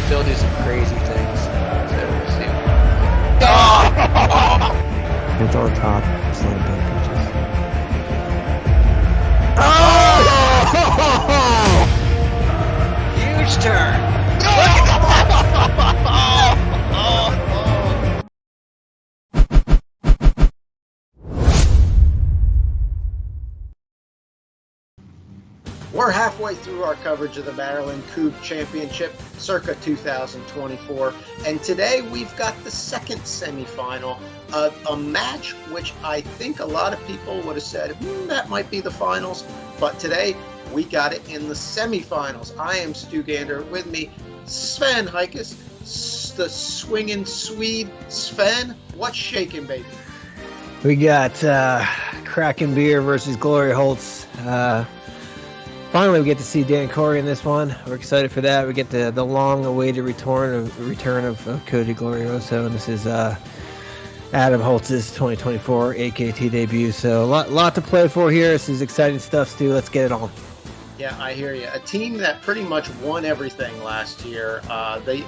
still do some crazy things. So we'll see. It's on top. Slam dunk pitches. Huge turn. We're halfway through our coverage of the Maryland Kubb Championship circa 2024, and today we've got the second semifinal of a match which I think a lot of people would have said, that might be the finals, but today we got it in the semifinals. I am Stu Gander. With me, Sven Heikes, the swinging Swede. Sven, what's shaking, baby? We got Kraken beer versus Glori Holtz. Finally, we get to see Dan Corey in this one. We're excited for that. We get the long-awaited return of Cody Glorioso, and this is Adam Holtz's 2024 AKT debut. So a lot to play for here. This is exciting stuff, Stu. Let's get it on. Yeah, I hear you. A team that pretty much won everything last year. The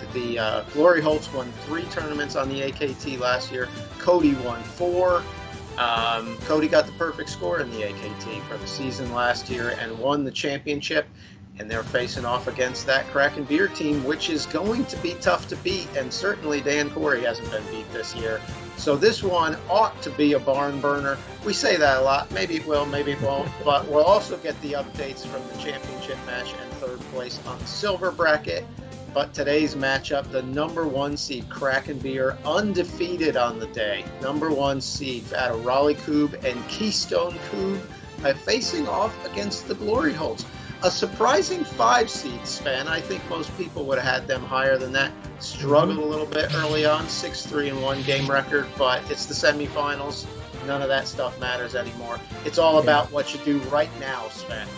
Glori Holtz won 3 tournaments on the AKT last year. Cody won 4. Cody got the perfect score in the AKT for the season last year and won the championship. And they're facing off against that Kraken beer team, which is going to be tough to beat. And certainly Dan Corey hasn't been beat this year. So this one ought to be a barn burner. We say that a lot. Maybe it will, maybe it won't. But we'll also get the updates from the championship match and third place on the silver bracket. But today's matchup, the number 1 seed Kraken beer, undefeated on the day. Number 1 seed out of Raleigh Kubb and Keystone Kubb, facing off against the Glori Holtz. A surprising 5 seed, Sven. I think most people would have had them higher than that. Struggled a little bit early on, 6-3 in 1 game record, but it's the semifinals. None of that stuff matters anymore. It's all about what you do right now, Sven.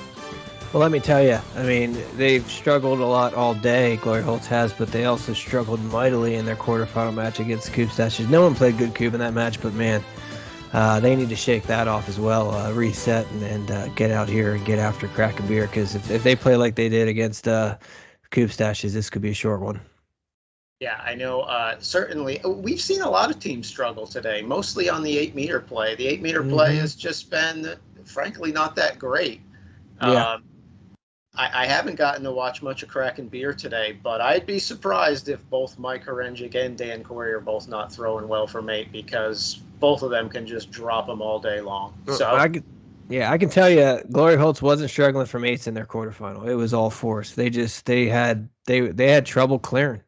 Well, let me tell you, I mean, they've struggled a lot all day, Glori Holtz has, but they also struggled mightily in their quarterfinal match against Kubb Stashes. No one played good Kubb in that match, but man, they need to shake that off as well, reset and get out here and get after Kraken beer, because if they play like they did against Kubb Stashes, this could be a short one. Yeah, I know. Certainly, we've seen a lot of teams struggle today, mostly on the 8-meter play. The 8-meter play has just been, frankly, not that great. Yeah. I haven't gotten to watch much of Kraken beer today, but I'd be surprised if both Mike Horengic and Dan Corey are both not throwing well for mate, because both of them can just drop them all day long. So I can tell you, Glori Holtz wasn't struggling for mates in their quarterfinal. It was all force. They had trouble clearing,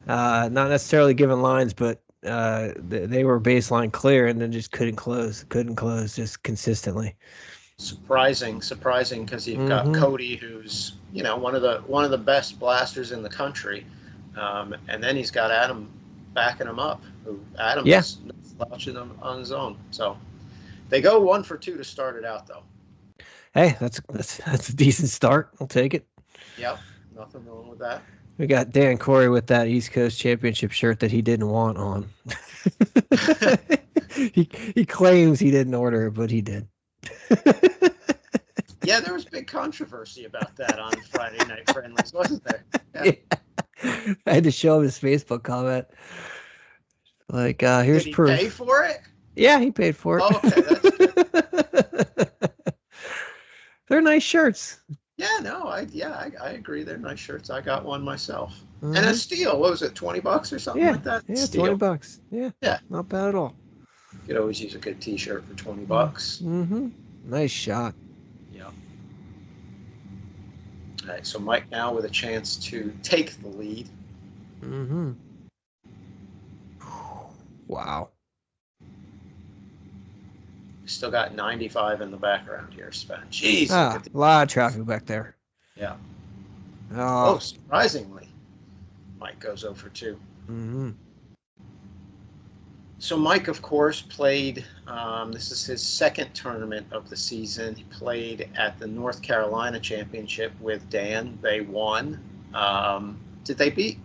not necessarily giving lines, but they were baseline clear and then just couldn't close just consistently. Surprising, because you've got Cody, who's one of the best blasters in the country, and then he's got Adam backing him up. Adam is slouching him on his own. So they go 1 for 2 to start it out, though. Hey, that's a decent start. I'll take it. Yep, nothing wrong with that. We got Dan Corey with that East Coast Championship shirt that he didn't want on. He claims he didn't order it, but he did. Yeah, there was big controversy about that on Friday Night Friendlies, wasn't there? Yeah. I had to show him his Facebook comment. Like, here's proof. Did he pay for it? Yeah, he paid for it. Oh, okay, that's good. They're nice shirts. Yeah, no, I agree. They're nice shirts. I got one myself. And a steal. What was it, $20 or something like that? Yeah, Steal. $20. Yeah, not bad at all. You could always use a good T-shirt for $20. Nice shot. Yeah. All right, so Mike now with a chance to take the lead. Wow. We still got 95 in the background here, Sven. Jeez. A lot of traffic back there. Yeah. Oh, surprisingly, Mike goes 0 for 2. So Mike, of course, played, this is his second tournament of the season. He played at the North Carolina Championship with Dan. They won. Did they beat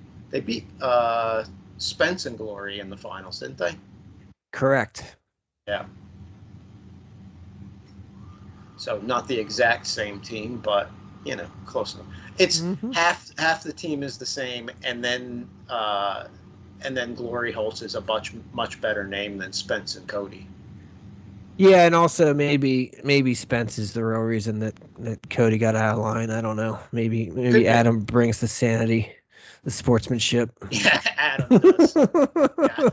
Spence and Glori in the finals, didn't they? Correct. Yeah. So not the exact same team, but close enough. It's Mhm. half the team is the same, and then Glori Holtz is a much better name than Spence and Cody. Yeah, and also maybe Spence is the real reason that Cody got out of line. I don't know. Maybe Adam brings the sanity, the sportsmanship. Yeah, Adam does. Yeah.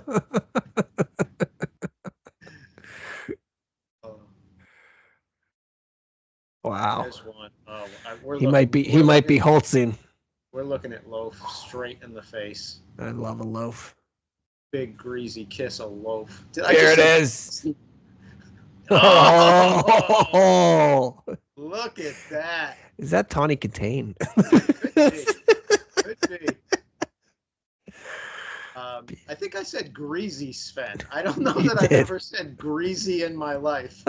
Wow. There's one. We're He might be Holtzing. We're looking at Loaf straight in the face. I love a loaf. Big greasy kiss of Loaf. There it is. Oh, look at that. Is that Tawny Contain? Could be. Could be. I think I said greasy, Sven. I don't know that I've ever said greasy in my life.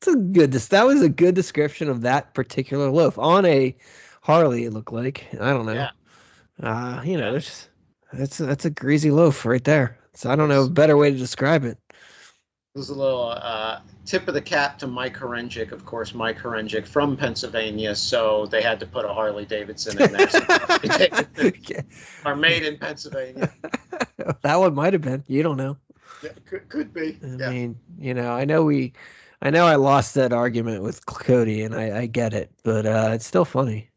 That was a good description of that particular loaf on a Harley. It looked like, I don't know. Yeah. That's a greasy loaf right there. So I don't know a better way to describe it. It was a little tip of the cap to Mike Horengic. Of course, Mike Horengic from Pennsylvania, so they had to put a Harley Davidson in there. Are made in Pennsylvania. That one might have been. You don't know. Yeah, could be. I mean, I know I lost that argument with Cody, and I get it, but it's still funny.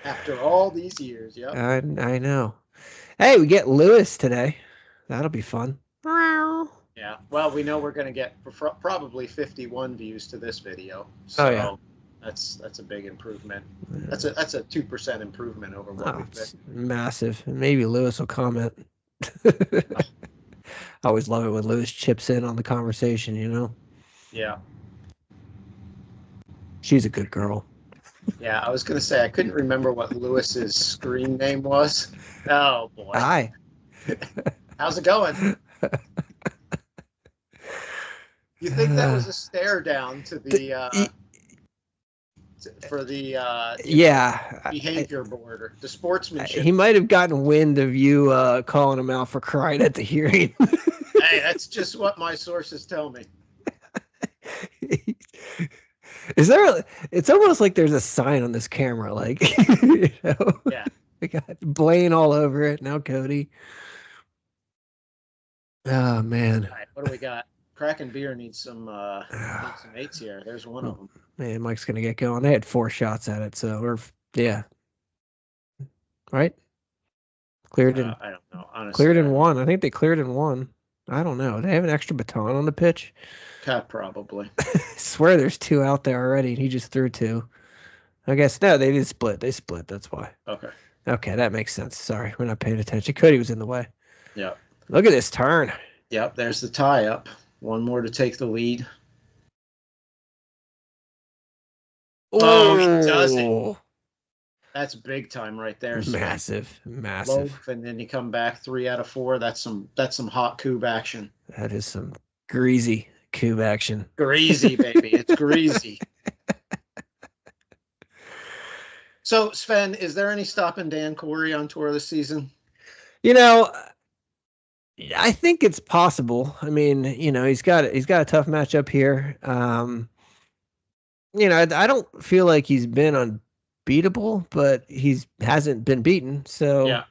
After all these years, yeah. I know. Hey, we get Lewis today. That'll be fun. Yeah. Well, we know we're going to get probably 51 views to this video. So that's a big improvement. That's a 2% improvement over what we've been. Massive. And maybe Lewis will comment. I always love it when Lewis chips in on the conversation, Yeah. She's a good girl. Yeah, I was going to say, I couldn't remember what Lewis's screen name was. Oh, boy. Hi. How's it going? You think that was a stare down to the behavior board or the sportsmanship? He might have gotten wind of you calling him out for crying at the hearing. Hey, that's just what my sources tell me. It's almost like there's a sign on this camera, like, Yeah. We got Blaine all over it. Now Cody. Oh, man. All right, what do we got? Kraken beer needs some eights here. There's one of them. Man, Mike's going to get going. They had 4 shots at it, so yeah. Right? Cleared in. I don't know. Honestly, cleared in 1. I think they cleared in 1. I don't know. They have an extra baton on the pitch. Probably. I swear there's 2 out there already, and he just threw 2. I guess no, they did split. They split. That's why. Okay, that makes sense. Sorry, we're not paying attention. Cody was in the way. Yeah. Look at this turn. Yep, there's the tie up. One more to take the lead. Oh, he does it. That's big time right there. Massive. Loaf, and then you come back 3 out of 4. That's some hot Kubb action. That is some greasy Kubb action. Greasy, baby. It's greasy. So, Sven, is there any stopping Dan Corey on tour this season? I think it's possible. I mean, he's got a tough matchup here. I don't feel like he's been unbeatable, but he hasn't been beaten. So, I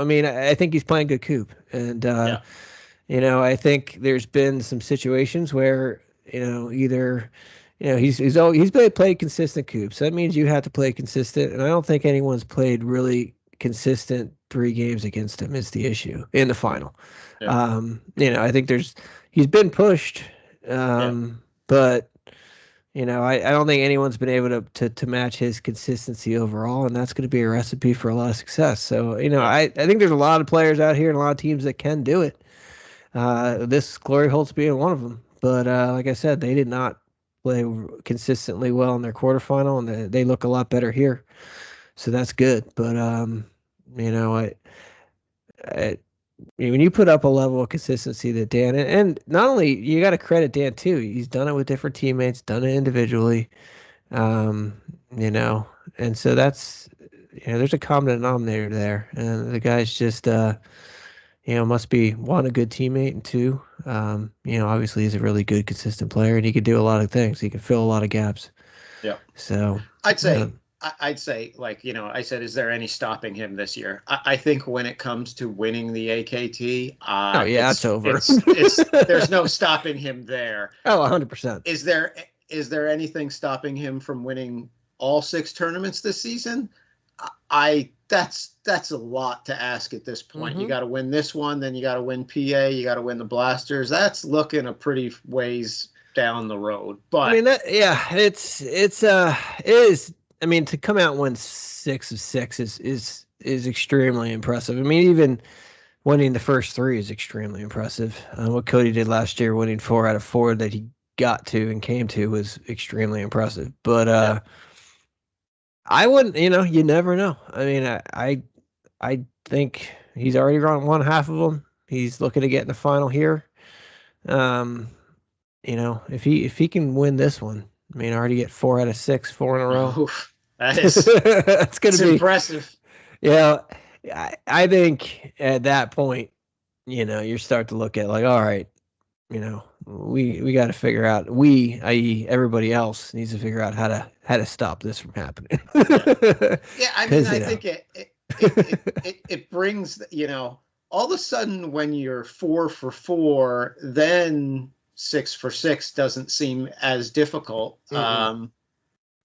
mean, I think he's playing good Kubb, and I think there's been some situations where either. He's played consistent Kubb, so that means you have to play consistent. And I don't think anyone's played really consistent 3 games against him is the issue in the final. Yeah. I think he's been pushed, but I don't think anyone's been able to match his consistency overall, and that's going to be a recipe for a lot of success. So I think there's a lot of players out here and a lot of teams that can do it. This Glori Holtz being one of them, but like I said, they did not play consistently well in their quarterfinal, and they look a lot better here, so that's good. But when you put up a level of consistency that Dan, and not only you got to credit Dan too, he's done it with different teammates, done it individually, and so that's there's a common denominator there, and the guy's just must be 1, a good teammate, and 2 Obviously he's a really good, consistent player, and he could do a lot of things. He can fill a lot of gaps. Yeah. So I'd uh, say, I'd say, like, I said, is there any stopping him this year? I think when it comes to winning the AKT, oh yeah, it's over. there's no stopping him there. Oh, 100%. Is there anything stopping him from winning all 6 tournaments this season? That's a lot to ask at this point. You got to win this one, then you got to win PA, you got to win the Blasters. That's looking a pretty ways down the road. But I mean, it is. I mean, to come out and win 6 of 6 is extremely impressive. I mean, even winning the first 3 is extremely impressive. What Cody did last year, winning 4 out of 4 that he got to and came to, was extremely impressive. But I wouldn't, you never know. I mean, I think he's already won half of them. He's looking to get in the final here. If he can win this one, I mean, already get 4 out of 6, 4 in a row. Oof, that's going to be impressive. I think at that point, you start to look at like, all right, we got to figure out, i.e. everybody else, needs to figure out how to stop this from happening. Yeah, I mean, I think it brings, all of a sudden when you're 4 for 4, then 6 for 6 doesn't seem as difficult.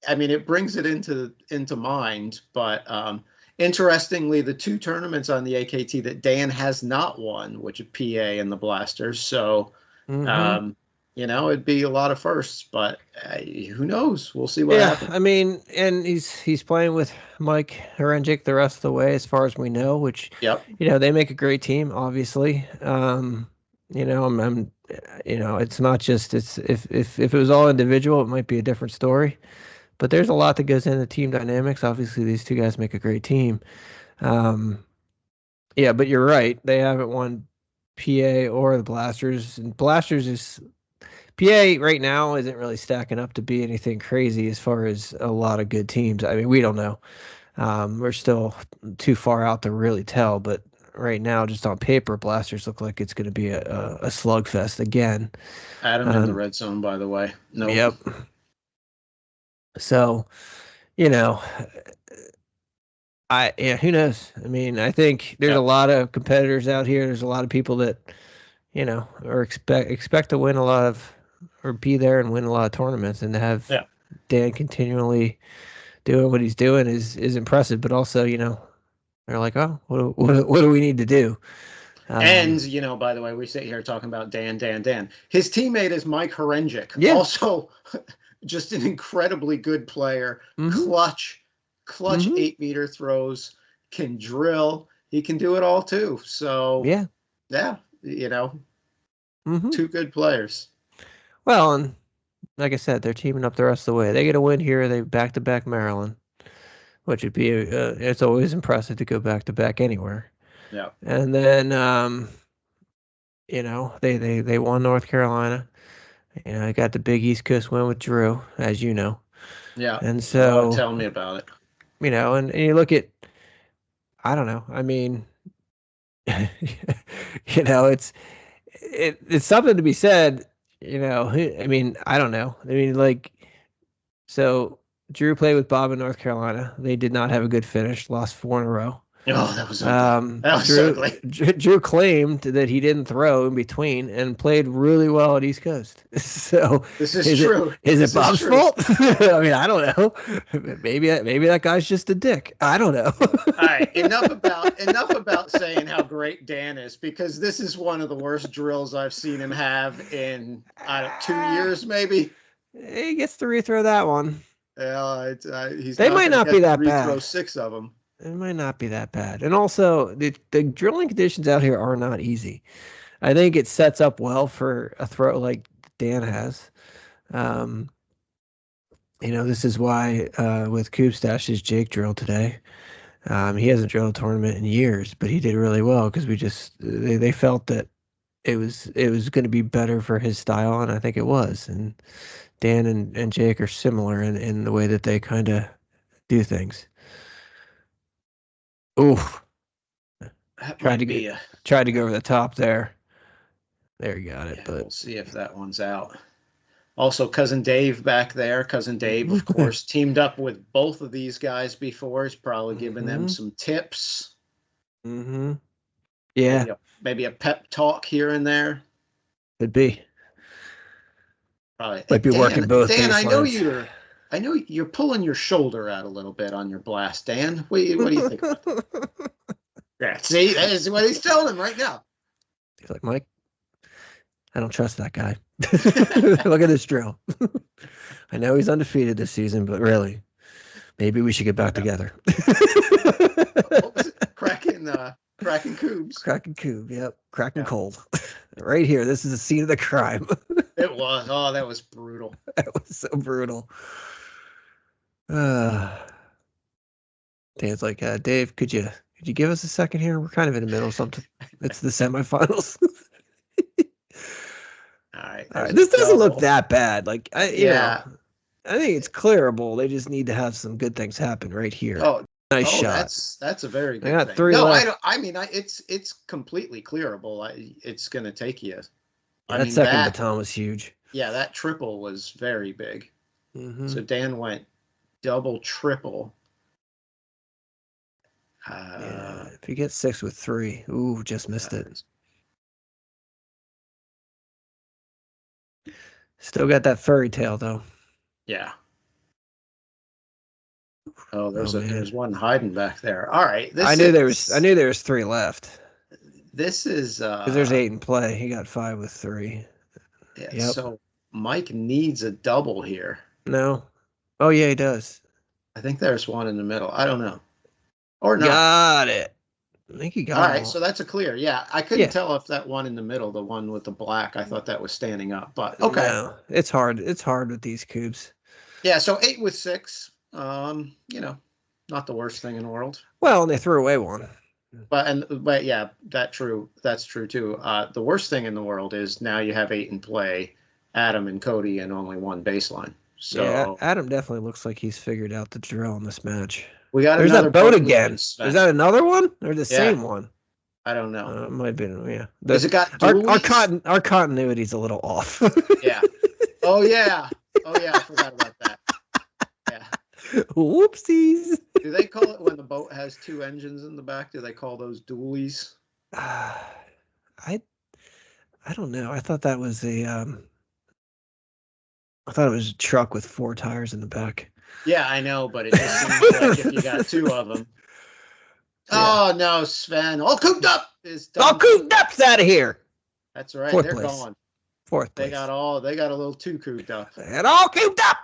I mean, it brings it into mind, but interestingly, the 2 tournaments on the AKT that Dan has not won, which are PA and the Blasters. So, it'd be a lot of firsts, but who knows? We'll see what happens. I mean, and he's playing with Mike Herenjik the rest of the way, as far as we know, which, they make a great team, obviously. It's not just, if it was all individual, it might be a different story. But there's a lot that goes into team dynamics. Obviously, these 2 guys make a great team. But you're right. They haven't won PA or the Blasters. And Blasters PA right now isn't really stacking up to be anything crazy as far as a lot of good teams. I mean, we don't know. We're still too far out to really tell. But right now, just on paper, Blasters look like it's going to be a slugfest again. Adam in the red zone, by the way. No. Yep. So, who knows? I mean, I think there's a lot of competitors out here. There's a lot of people that, are expect to win a lot of, or be there and win a lot of tournaments, and to have Dan continually doing what he's doing is impressive. But also, they're like, oh, what do we need to do? And, by the way, we sit here talking about Dan. His teammate is Mike Herenjik. Yeah. Also, just an incredibly good player. Clutch 8-meter throws, can drill. He can do it all too. So yeah, 2 good players. Well, and like I said, they're teaming up the rest of the way. They get a win here. They back-to-back Maryland, which would be it's always impressive to go back-to-back anywhere. Yeah. And then they won North Carolina. I got the big East Coast win with Drew, as you know. Yeah. And so tell me about it. And you look at, I don't know. I mean, it's something to be said. I mean, I don't know. I mean, so Drew played with Bob in North Carolina. They did not have a good finish. Lost 4 in a row. Oh, that was ugly. That was ugly. Drew claimed that he didn't throw in between and played really well at East Coast. So this is true. Is it Bob's fault? I mean, I don't know. Maybe that guy's just a dick. I don't know. All right, enough about saying how great Dan is, because this is one of the worst drills I've seen him have in 2 years, maybe. He gets to rethrow that one. Yeah, they might not be that bad. Rethrow 6 of them. It might not be that bad. And also, the drilling conditions out here are not easy. I think it sets up well for a throw like Dan has. This is why with Kubb Stash's Jake drilled today. He hasn't drilled a tournament in years, but he did really well because they felt that it was going to be better for his style, and I think it was. And Dan and Jake are similar in the way that they kind of do things. Oof. Tried to go over the top there. There you got it. Yeah, But we'll see if that one's out. Also, Cousin Dave back there. Cousin Dave, of course, teamed up with both of these guys before. He's probably giving them some tips. Mm-hmm. Yeah. Maybe a pep talk here and there. Could be. Probably. Might be working both Dan, baselines. I know you're pulling your shoulder out a little bit on your blast, Dan. What do you think about that? Yeah, see, that is what he's telling him right now. He's like, Mike, I don't trust that guy. Look at this drill. I know he's undefeated this season, but really, maybe we should get back together. What was it? Kraken Kubbs. Kraken Kubb, yep. Kraken cold. Right here. This is the scene of the crime. It was. Oh, that was brutal. That was so brutal. Dan's like, Dave, could you give us a second here? We're kind of in the middle of something. It's the semifinals. All right. This doesn't look that bad. Like, I think it's clearable. They just need to have some good things happen right here. Oh, nice shot. That's a very good got thing. 3 no, left. it's completely clearable. It's going to take you. That second baton was huge. Yeah, that triple was very big. Mm-hmm. So Dan went double, triple. If you get 6 with 3, ooh, just missed it. Still got that furry tail though. Yeah. Oh, there's one hiding back there. All right. I knew there was 3 left. This is because there's 8 in play. He got 5 with 3. Yeah. Yep. So Mike needs a double here. No. Oh yeah, he does. I think there's one in the middle. I don't know. Or not. Got it. I think he got it. All right, so that's a clear. Yeah, I couldn't tell if that one in the middle, the one with the black, I thought that was standing up, but okay. No, it's hard. It's hard with these Kubbs. Yeah, so 8 with 6. Not the worst thing in the world. Well, and they threw away one. But yeah, that's true too. The worst thing in the world is now you have 8 in play, Adam and Cody, and only one baseline. So yeah, Adam definitely looks like he's figured out the drill in this match. We got There's another that boat again. Is that another one or the same one? I don't know. It might be. Yeah. Does it got our continuity's a little off. Yeah. Oh yeah. I forgot about that. Yeah. Whoopsies. Do they call it when the boat has 2 engines in the back? Do they call those dualies? I don't know. I thought that was a truck with 4 tires in the back. Yeah, I know, but it just seems like if you got 2 of them. Yeah. Oh no, Sven! All cooped up is done. All cooped up's out of here. That's right. 4th They're place. gone. 4th place. They got a little too cooped up. And all cooped up.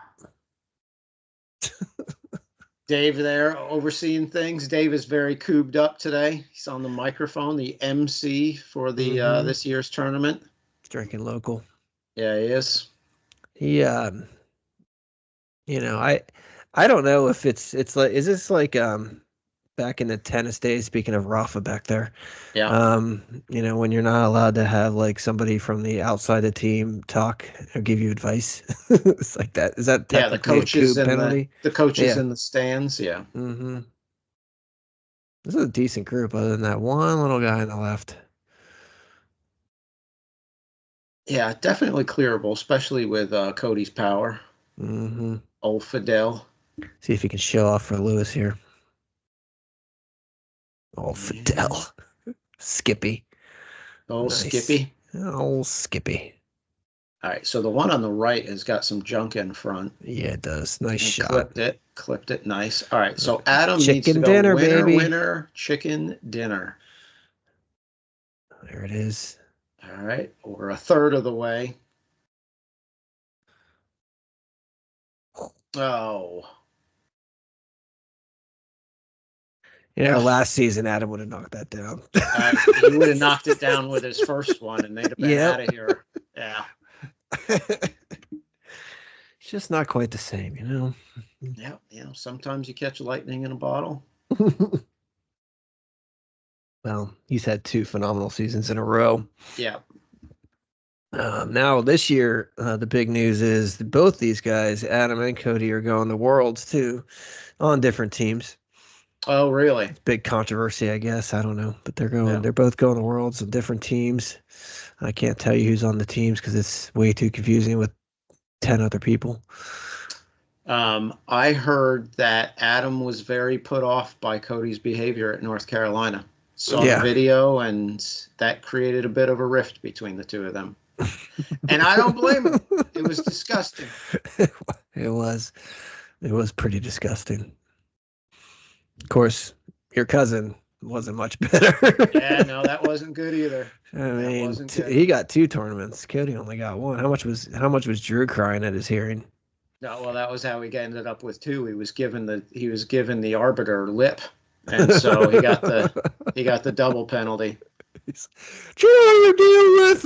Dave there overseeing things. Dave is very cooped up today. He's on the microphone, the MC for the this year's tournament. He's drinking local. Yeah, he is. He I don't know if it's like, is this like back in the tennis days, speaking of Rafa back there? Yeah. When you're not allowed to have like somebody from the outside the team talk or give you advice. It's like that. Is that the coaches a penalty? The coaches in the stands, yeah. Mm-hmm. This is a decent group other than that one little guy on the left. Yeah, definitely clearable, especially with Cody's power. Mm-hmm. Old Fidel. See if he can show off for Lewis here. Oh, Fidel. Skippy. Oh, nice. Skippy. Oh, Skippy. All right, so the one on the right has got some junk in front. Yeah, it does. Nice shot. Clipped it. Nice. All right, so Adam chicken needs to go dinner, winner, baby. Chicken dinner. There it is. All right, we're a third of the way. Oh. Last season, Adam would have knocked that down. He would have knocked it down with his first one, and they'd have been out of here. Yeah. It's just not quite the same, Yeah, sometimes you catch lightning in a bottle. Well, he's had 2 phenomenal seasons in a row. Yeah. Now, this year, the big news is that both these guys, Adam and Cody, are going to Worlds, too, on different teams. Oh, really? Big controversy, I guess. I don't know, but they're going. Yeah. They're both going to Worlds of different teams. I can't tell you who's on the teams because it's way too confusing with 10 other people. I heard that Adam was very put off by Cody's behavior at North Carolina. Saw the Yeah. video, and that created a bit of a rift between the two of them. And I don't blame him. It was disgusting. It was. It was pretty disgusting. Of course, your cousin wasn't much better. Yeah, no, that wasn't good either. I That mean, wasn't good. he got 2 tournaments. Cody only got 1. How much was Drew crying at his hearing? No, well, that was how he ended up with 2. He was given the arbiter lip, and so he got the double penalty. Drew, you deal with.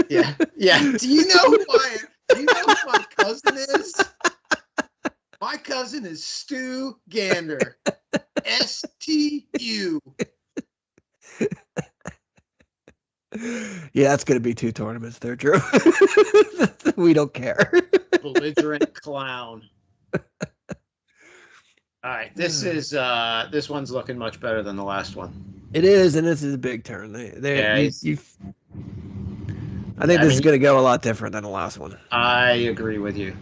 Yeah, yeah. Do you know who my cousin is? My cousin is Stu Gander. STU. Yeah, that's gonna be 2 tournaments there, Drew. We don't care. Belligerent clown. All right, this one's looking much better than the last one. It is, and this is a big turn. I think this is going to go a lot different than the last one. I agree with you.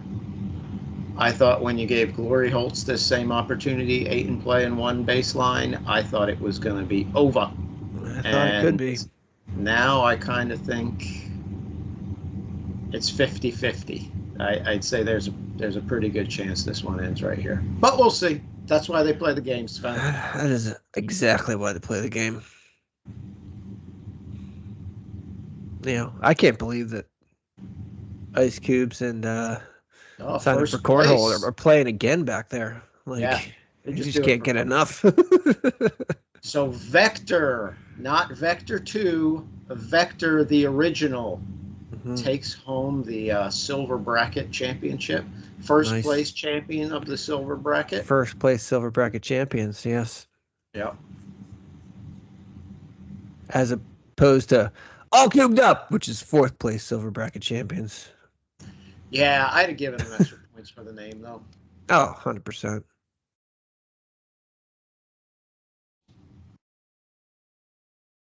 I thought when you gave Glori Holtz this same opportunity, 8 in play and 1 baseline, I thought it was going to be over. I thought it could be. Now I kind of think it's 50-50. I'd say there's a pretty good chance this one ends right here. But we'll see. That's why they play the games, Sven. That is exactly why they play the game. I can't believe that Ice Cubes and Sign Up for Cornhole are playing again back there. They just can't get enough. So Vector, not Vector 2, Vector the original, takes home the Silver Bracket Championship. First place champion of the Silver Bracket. First place Silver Bracket champions, yes. Yep. As opposed to All Cubed Up, which is 4th place Silver Bracket champions. Yeah, I'd have given them extra points for the name, though. Oh, 100%.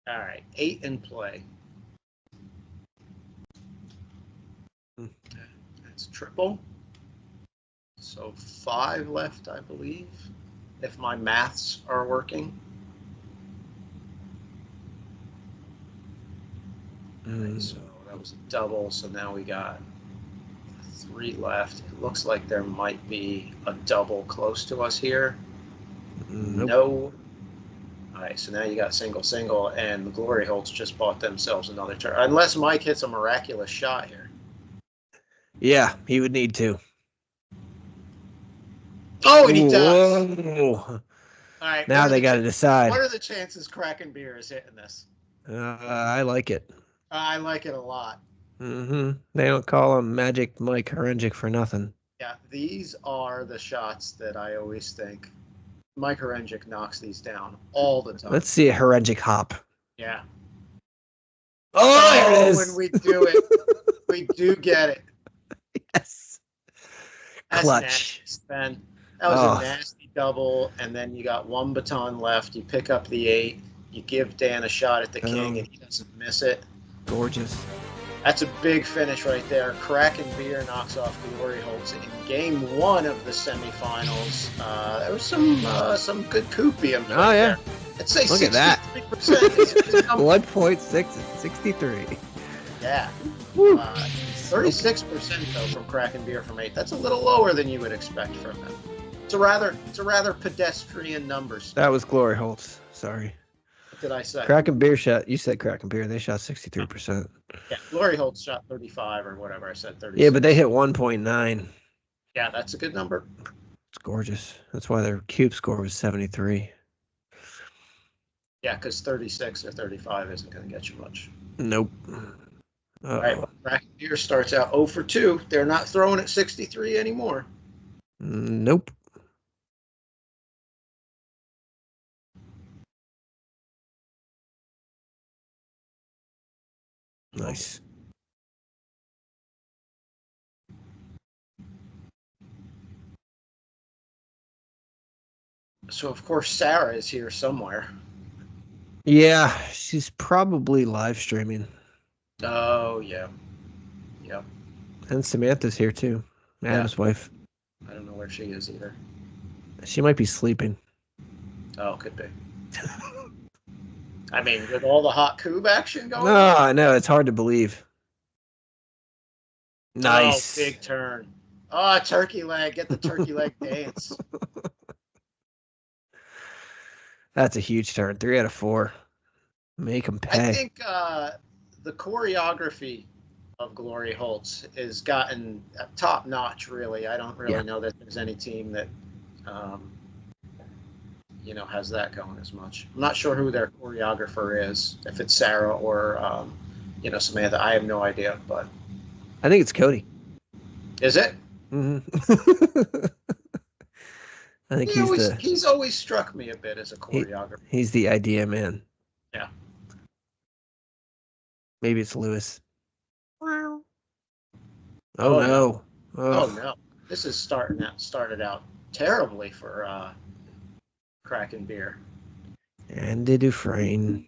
All right, 8 in play. That's triple. So 5 left, I believe, if my maths are working. Right, so that was a double, so now we got 3 left. It looks like there might be a double close to us here. Nope. No. All right, so now you got single, and the Glori Holtz just bought themselves another turn. Unless Mike hits a miraculous shot here. Yeah, he would need to. Oh, and he does. Whoa. All right. Now they got to decide. What are the chances Kraken Beer is hitting this? I like it. I like it a lot. They don't call him Magic Mike Horengic for nothing. Yeah, these are the shots that I always think Mike Horengic knocks these down all the time. Let's see a Horengic hop. Yeah. Oh, there it is. When we do it, we do get it. Yes. That's Clutch. Nasty, Sven. That was a nasty double, and then you got 1 baton left. You pick up the 8. You give Dan a shot at the king, and he doesn't miss it. Gorgeous. That's a big finish right there. Kraken Beer knocks off Glori Holtz in game 1 of the semifinals. There was some good coupium. Oh, yeah. There. I'd say look at that. 1.6 is 63. Yeah. 36% though from Kraken Beer from 8. That's a little lower than you would expect from them. It's a rather pedestrian numbers. That was Glori Holtz. Sorry. What did I say? Kraken Beer shot. You said Kraken Beer. They shot 63%. Yeah, Glori Holtz shot 35 or whatever. I said 36. Yeah, but they hit 1.9. Yeah, that's a good number. It's gorgeous. That's why their cube score was 73. Yeah, because 36 or 35 isn't going to get you much. Nope. All right, well, Kraken Beer starts out 0 for 2. They're not throwing at 63 anymore. Nope. Nice. So of course Sarah is here somewhere. Yeah, she's probably live streaming. Oh yeah, yep, And Samantha's here too. yeah. Adam's wife. I don't know where she is either. She might be sleeping. Oh, could be. I mean, with all the hot Kubb action going No, on. I know. It's hard to believe. Nice. Oh, big turn. Oh, turkey leg. Get the turkey leg dance. That's a huge turn. 3 out of 4. Make them I pay. think the choreography of Glori Holtz has gotten top notch, really. I don't really know that there's any team that, has that going as much. I'm not sure who their choreographer is, if it's Sarah or, Samantha. I have no idea, but. I think it's Cody. Is it? Mm-hmm. I think he's always struck me a bit as a choreographer. He's the idea man. Yeah. Maybe it's Lewis. Oh no. Oh no. This is started out terribly for Kraken beer. Andy Dufresne.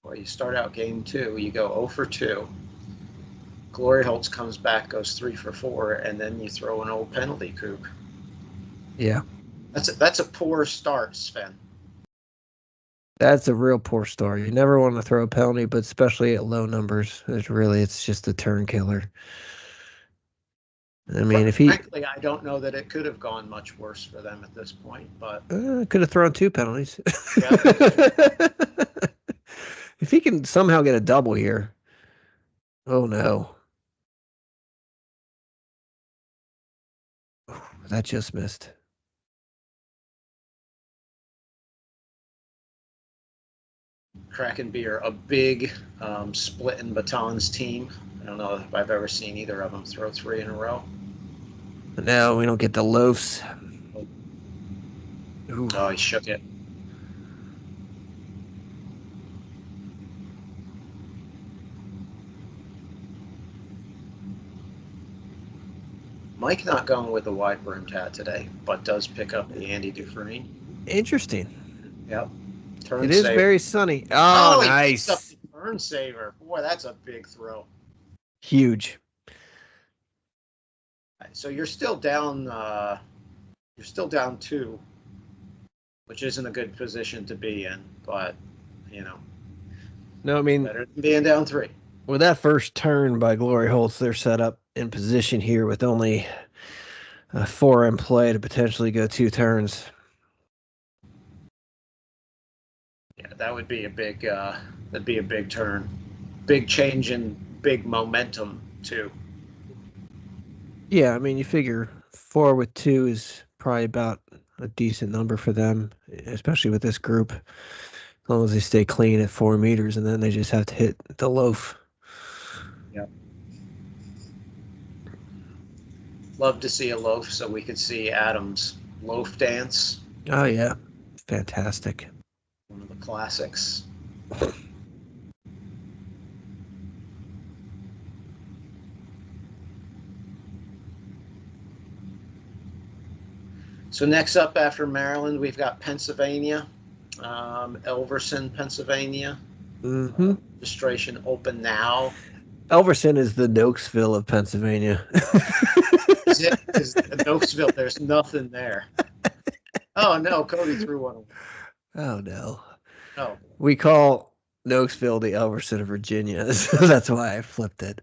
Well, you start out game 2, you go 0 for 2. Glori Holtz comes back, goes 3 for 4, and then you throw an old penalty Kubb. Yeah. That's a poor start, Sven. That's a real poor start. You never want to throw a penalty, but especially at low numbers. It's just a turn killer. I mean, frankly, I don't know that it could have gone much worse for them at this point, but could have thrown 2 penalties. Yeah. If he can somehow get a double here. Oh no. That just missed. Kraken beer, a big split in batons team. I don't know if I've ever seen either of them throw 3 in a row. No, we don't get the loafs. Ooh. Oh, he shook it. Mike not going with the wide brimmed hat today, but does pick up the Andy Dufresne. Interesting. Yep. It is very sunny. Oh, nice. He picks up the turn saver. Boy, that's a big throw. Huge. So you're still down. You're still down 2, which isn't a good position to be in, but No, I mean, better than being down 3. With that first turn by Glori Holtz, they're set up in position here with only 4 in play to potentially go 2 turns. Yeah, that would be a big. That'd be a big turn, big change in big momentum too. Yeah, I mean, you figure 4 with 2 is probably about a decent number for them, especially with this group. As long as they stay clean at 4 meters, and then they just have to hit the loaf. Yep. Love to see a loaf, so we could see Adam's loaf dance. Oh yeah, fantastic. One of the classics. So next up after Maryland, we've got Pennsylvania, Elverson, Pennsylvania. Mm-hmm. Registration open now. Elverson is the Nokesville of Pennsylvania. Is it? Because Nokesville, there's nothing there. Oh no, Cody threw one. Oh no. Oh. We call Nokesville the Elverson of Virginia, so that's why I flipped it.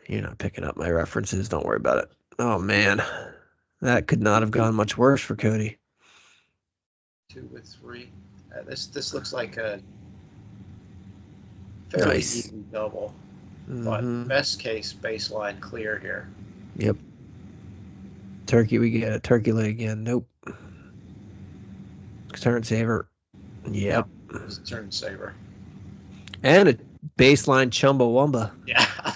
You're not picking up my references. Don't worry about it. Oh man, that could not have gone much worse for Cody. 2 with 3. This looks like a fairly easy double, but best case baseline clear here. Yep. Turkey, we get a turkey leg again. Nope. Turn saver. Yep. It's a turn saver. And a baseline Chumbawamba. Yeah, I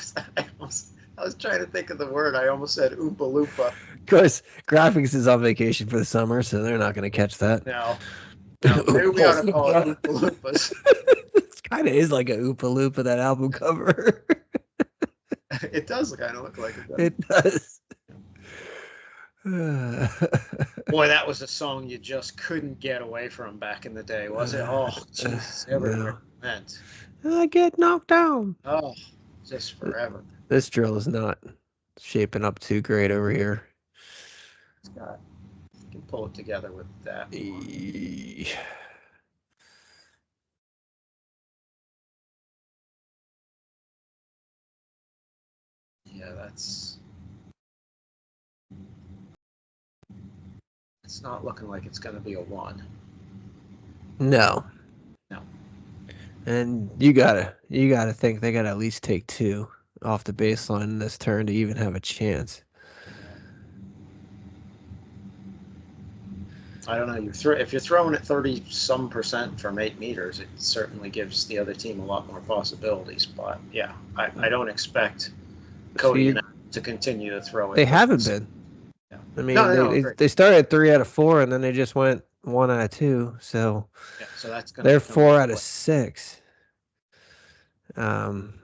was trying to think of the word. I almost said Oompa Loompa. Because graphics is on vacation for the summer, so they're not going to catch that. No, maybe we ought to call it Oompa Loompas. It kind of is like a Oompa Loompa, that album cover. It does kind of look like it. It does. Boy, that was a song you just couldn't get away from back in the day, was it? Oh, Jesus, everywhere No. it went. I get knocked down. Oh, just forever. This drill is not shaping up too great over here. It's got, you can pull it together with that. Yeah, it's not looking like it's going to be a 1. No. No. And you gotta think they gotta at least take 2 off the baseline in this turn to even have a chance. I don't know. If you're throwing it 30-some% from 8 meters, it certainly gives the other team a lot more possibilities. But yeah, I don't expect Cody to continue to throw it. They haven't been. Yeah. I mean, they started 3 out of 4, and then they just went 1 out of 2. So yeah, so that's gonna they're 4 out of 6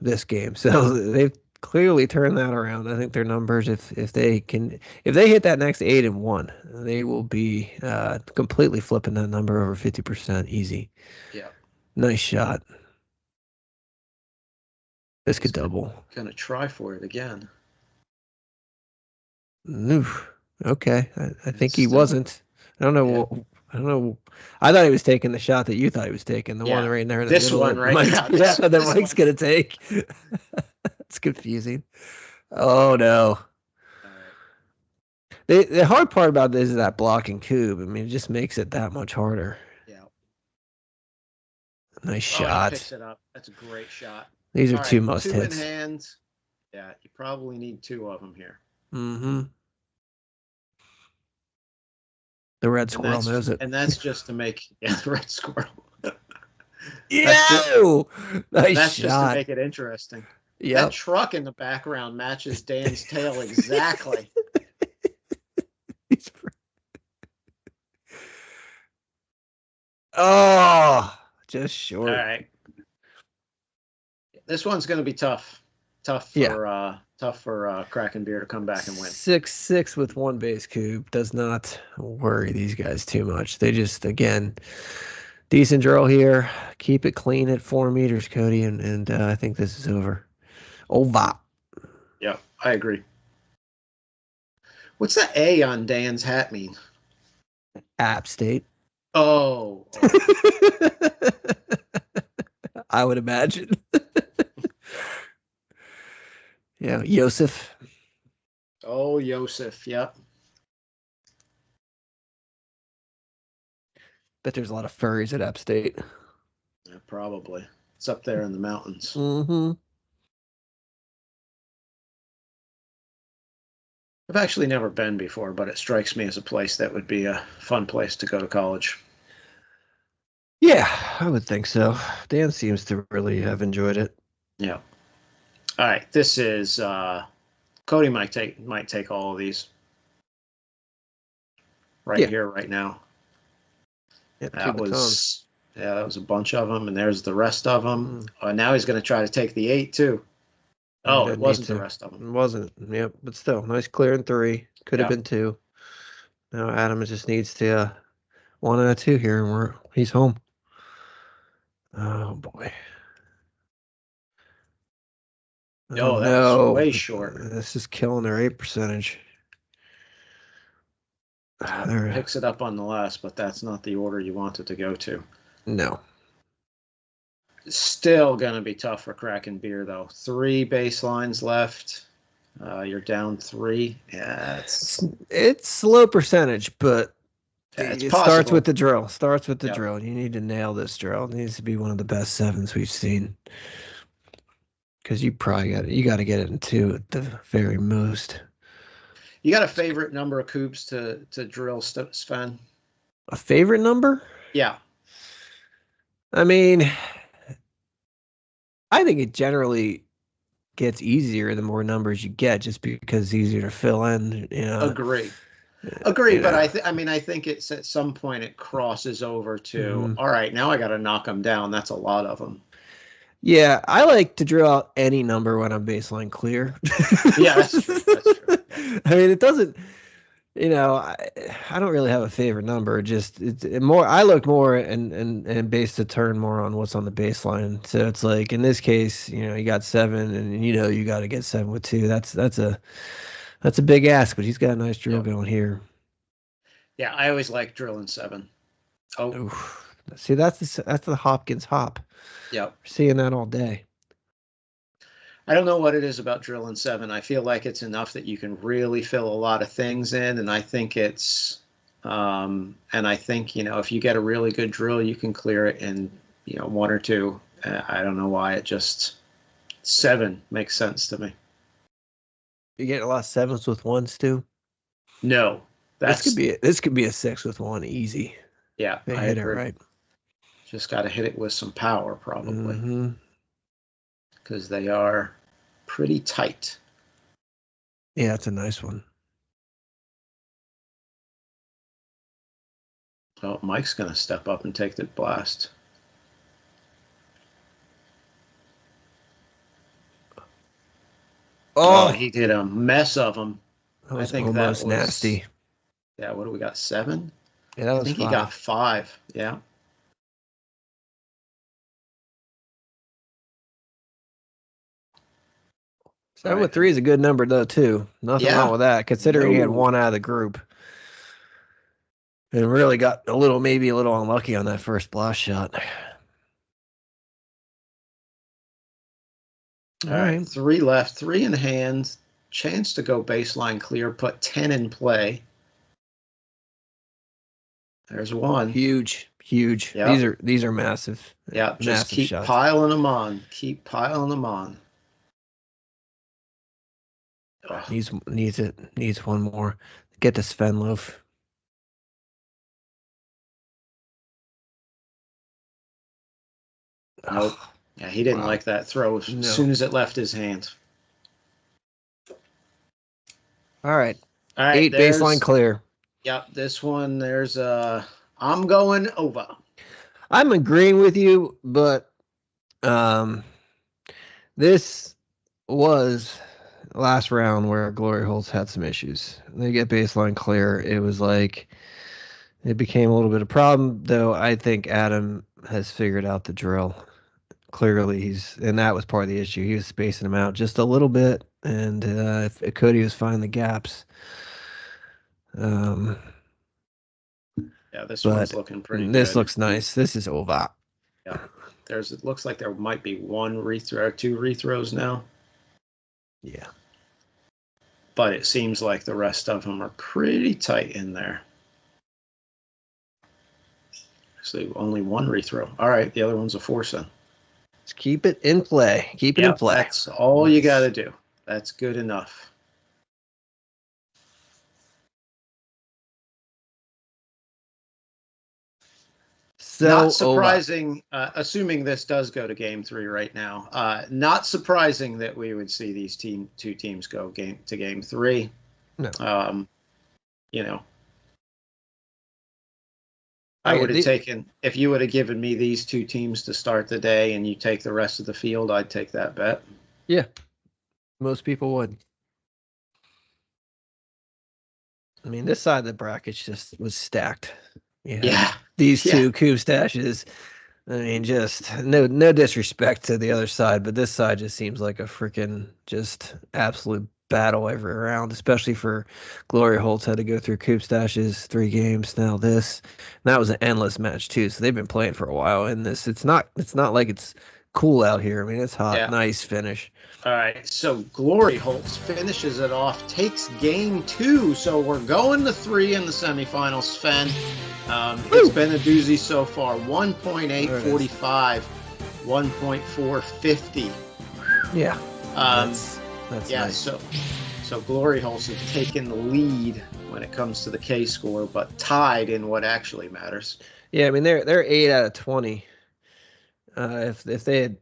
this game. So they've clearly turned that around. I think their numbers, if they hit that next 8 and 1, they will be completely flipping that number over 50% easy. Yeah. Nice shot. This could double. Gonna try for it again. Oof. Okay. I think he wasn't. I don't know. I thought he was taking the shot that you thought he was taking. The one right there in the this middle. One right now. That Mike's going to take. It's confusing. Oh, no. The hard part about this is that blocking Kubb. I mean, it just makes it that much harder. Yeah. Nice shot. He picks it up. That's a great shot. These are 2 must 2 hits. 2 in hand. Yeah, you probably need 2 of them here. Mm-hmm. The red squirrel knows it. And that's just to make the red squirrel. Yeah. Nice shot. Just to make it interesting. Yeah. That truck in the background matches Dan's tail exactly. Oh, just short. All right. This one's going to be tough. Tough for Kraken Beer to come back and win. 6-6 with 1 base Kubb does not worry these guys too much. They just, again, decent drill here. Keep it clean at 4 meters, Cody, and I think this is over. Over. Yeah, I agree. What's that A on Dan's hat mean? App State. Oh. I would imagine. Yeah, Yosef. Oh, Yosef, yep. Bet there's a lot of furries at App State. Yeah, probably. It's up there in the mountains. Mm-hmm. I've actually never been before, but it strikes me as a place that would be a fun place to go to college. Yeah, I would think so. Dan seems to really have enjoyed it. Yeah. All right, this is Cody might take all of these here right now. Yeah, that was a bunch of them, and there's the rest of them. Now he's going to try to take the 8 too. Oh, it wasn't the rest of them. It wasn't. Yep, but still, nice clear in 3. Could have been 2. Now Adam just needs to 1 out of 2 here, and he's home. Oh boy. Oh, no, way short. This is killing their 8 percentage. Picks it up on the last, but that's not the order you want it to go to. No. Still going to be tough for Kraken Beer, though. 3 baselines left. You're down 3. Yeah, it's low percentage, but it starts with the drill. Drill. You need to nail this drill. It needs to be one of the best 7s we've seen. Because you got to get it in 2 at the very most. You got a favorite number of Kubbs to drill, Sven? A favorite number? Yeah. I mean, I think it generally gets easier the more numbers you get, just because it's easier to fill in. Agree, but I think it's at some point it crosses over to all right. Now I got to knock them down. That's a lot of them. Yeah, I like to drill out any number when I'm baseline clear. Yeah, that's true. That's true. I mean, it doesn't. I don't really have a favorite number. Just it's more. I look more and base the turn more on what's on the baseline. So it's like in this case, you got 7, and you got to get 7 with 2. That's a big ask, but he's got a nice drill Yep. going here. Yeah, I always like drilling 7. Oh, Oof. See, that's the Hopkins hop. yep. We're seeing that all day. I don't know what it is about drilling 7. I feel like it's enough that you can really fill a lot of things in, and I think if you get a really good drill, you can clear it in 1 or 2. I don't know why 7 makes sense to me. You get a lot of 7s with 1s too. No, this could be a 6 with 1 easy. Yeah, They I hit agree. it right. Just got to hit it with some power, probably, because they are pretty tight. Yeah, it's a nice one. Oh, Mike's going to step up and take the blast. Oh, he did a mess of them. That was I think almost that was nasty. Yeah, what do we got? 7? Yeah, that was I think 5. he got 5. Yeah. 7 with 3 is a good number though too. Nothing wrong with that, considering he had 1 out of the group. And really got maybe a little unlucky on that first blast shot. All right, 3 left, 3 in hand. Chance to go baseline clear. Put 10 in play. There's 1. Huge. Yep. These are massive. Yeah, massive just keep shots. piling them on. Keep piling them on. Needs 1 more. Get to Sven loaf. Nope. Yeah, he didn't like that throw as soon as it left his hand. All right. 8 baseline clear. Yep, this one, I'm going over. I'm agreeing with you, but this was last round where Glori Holtz had some issues. They get baseline clear. It was like it became a little bit of a problem, though. I think Adam has figured out the drill. Clearly, and that was part of the issue. He was spacing them out just a little bit, and if Cody was finding the gaps. Yeah, this one's looking pretty good. This looks nice. This is over. Yeah, it looks like there might be 1 rethrow, 2 rethrows now. Yeah. But it seems like the rest of them are pretty tight in there. So only 1 rethrow. All right, the other one's a foursome. Just keep it in play. Keep it in play. That's all you got to do. That's good enough. So not surprising, assuming this does go to game 3 right now. Not surprising that we would see these 2 teams go to game 3. No. I would have taken, if you would have given me these 2 teams to start the day and you take the rest of the field, I'd take that bet. Yeah. Most people would. I mean, this side of the bracket just was stacked. Yeah. These 2 Kubb stashes. I mean, just no disrespect to the other side, but this side just seems like a freaking just absolute battle every round, especially for Glori Holtz had to go through Kubb stashes, 3 games. Now this, and that was an endless match too. So they've been playing for a while in this. It's not like it's cool out here. I mean, it's hot. Yeah. Nice finish. All right, so Glori Holtz finishes it off, takes game 2. So we're going to 3 in the semifinals, Sven. It's been a doozy so far. 1.845, 1.450. Yeah. That's nice. So Glori Holtz has taken the lead when it comes to the K score, but tied in what actually matters. Yeah, I mean they're 8 out of 20. If they had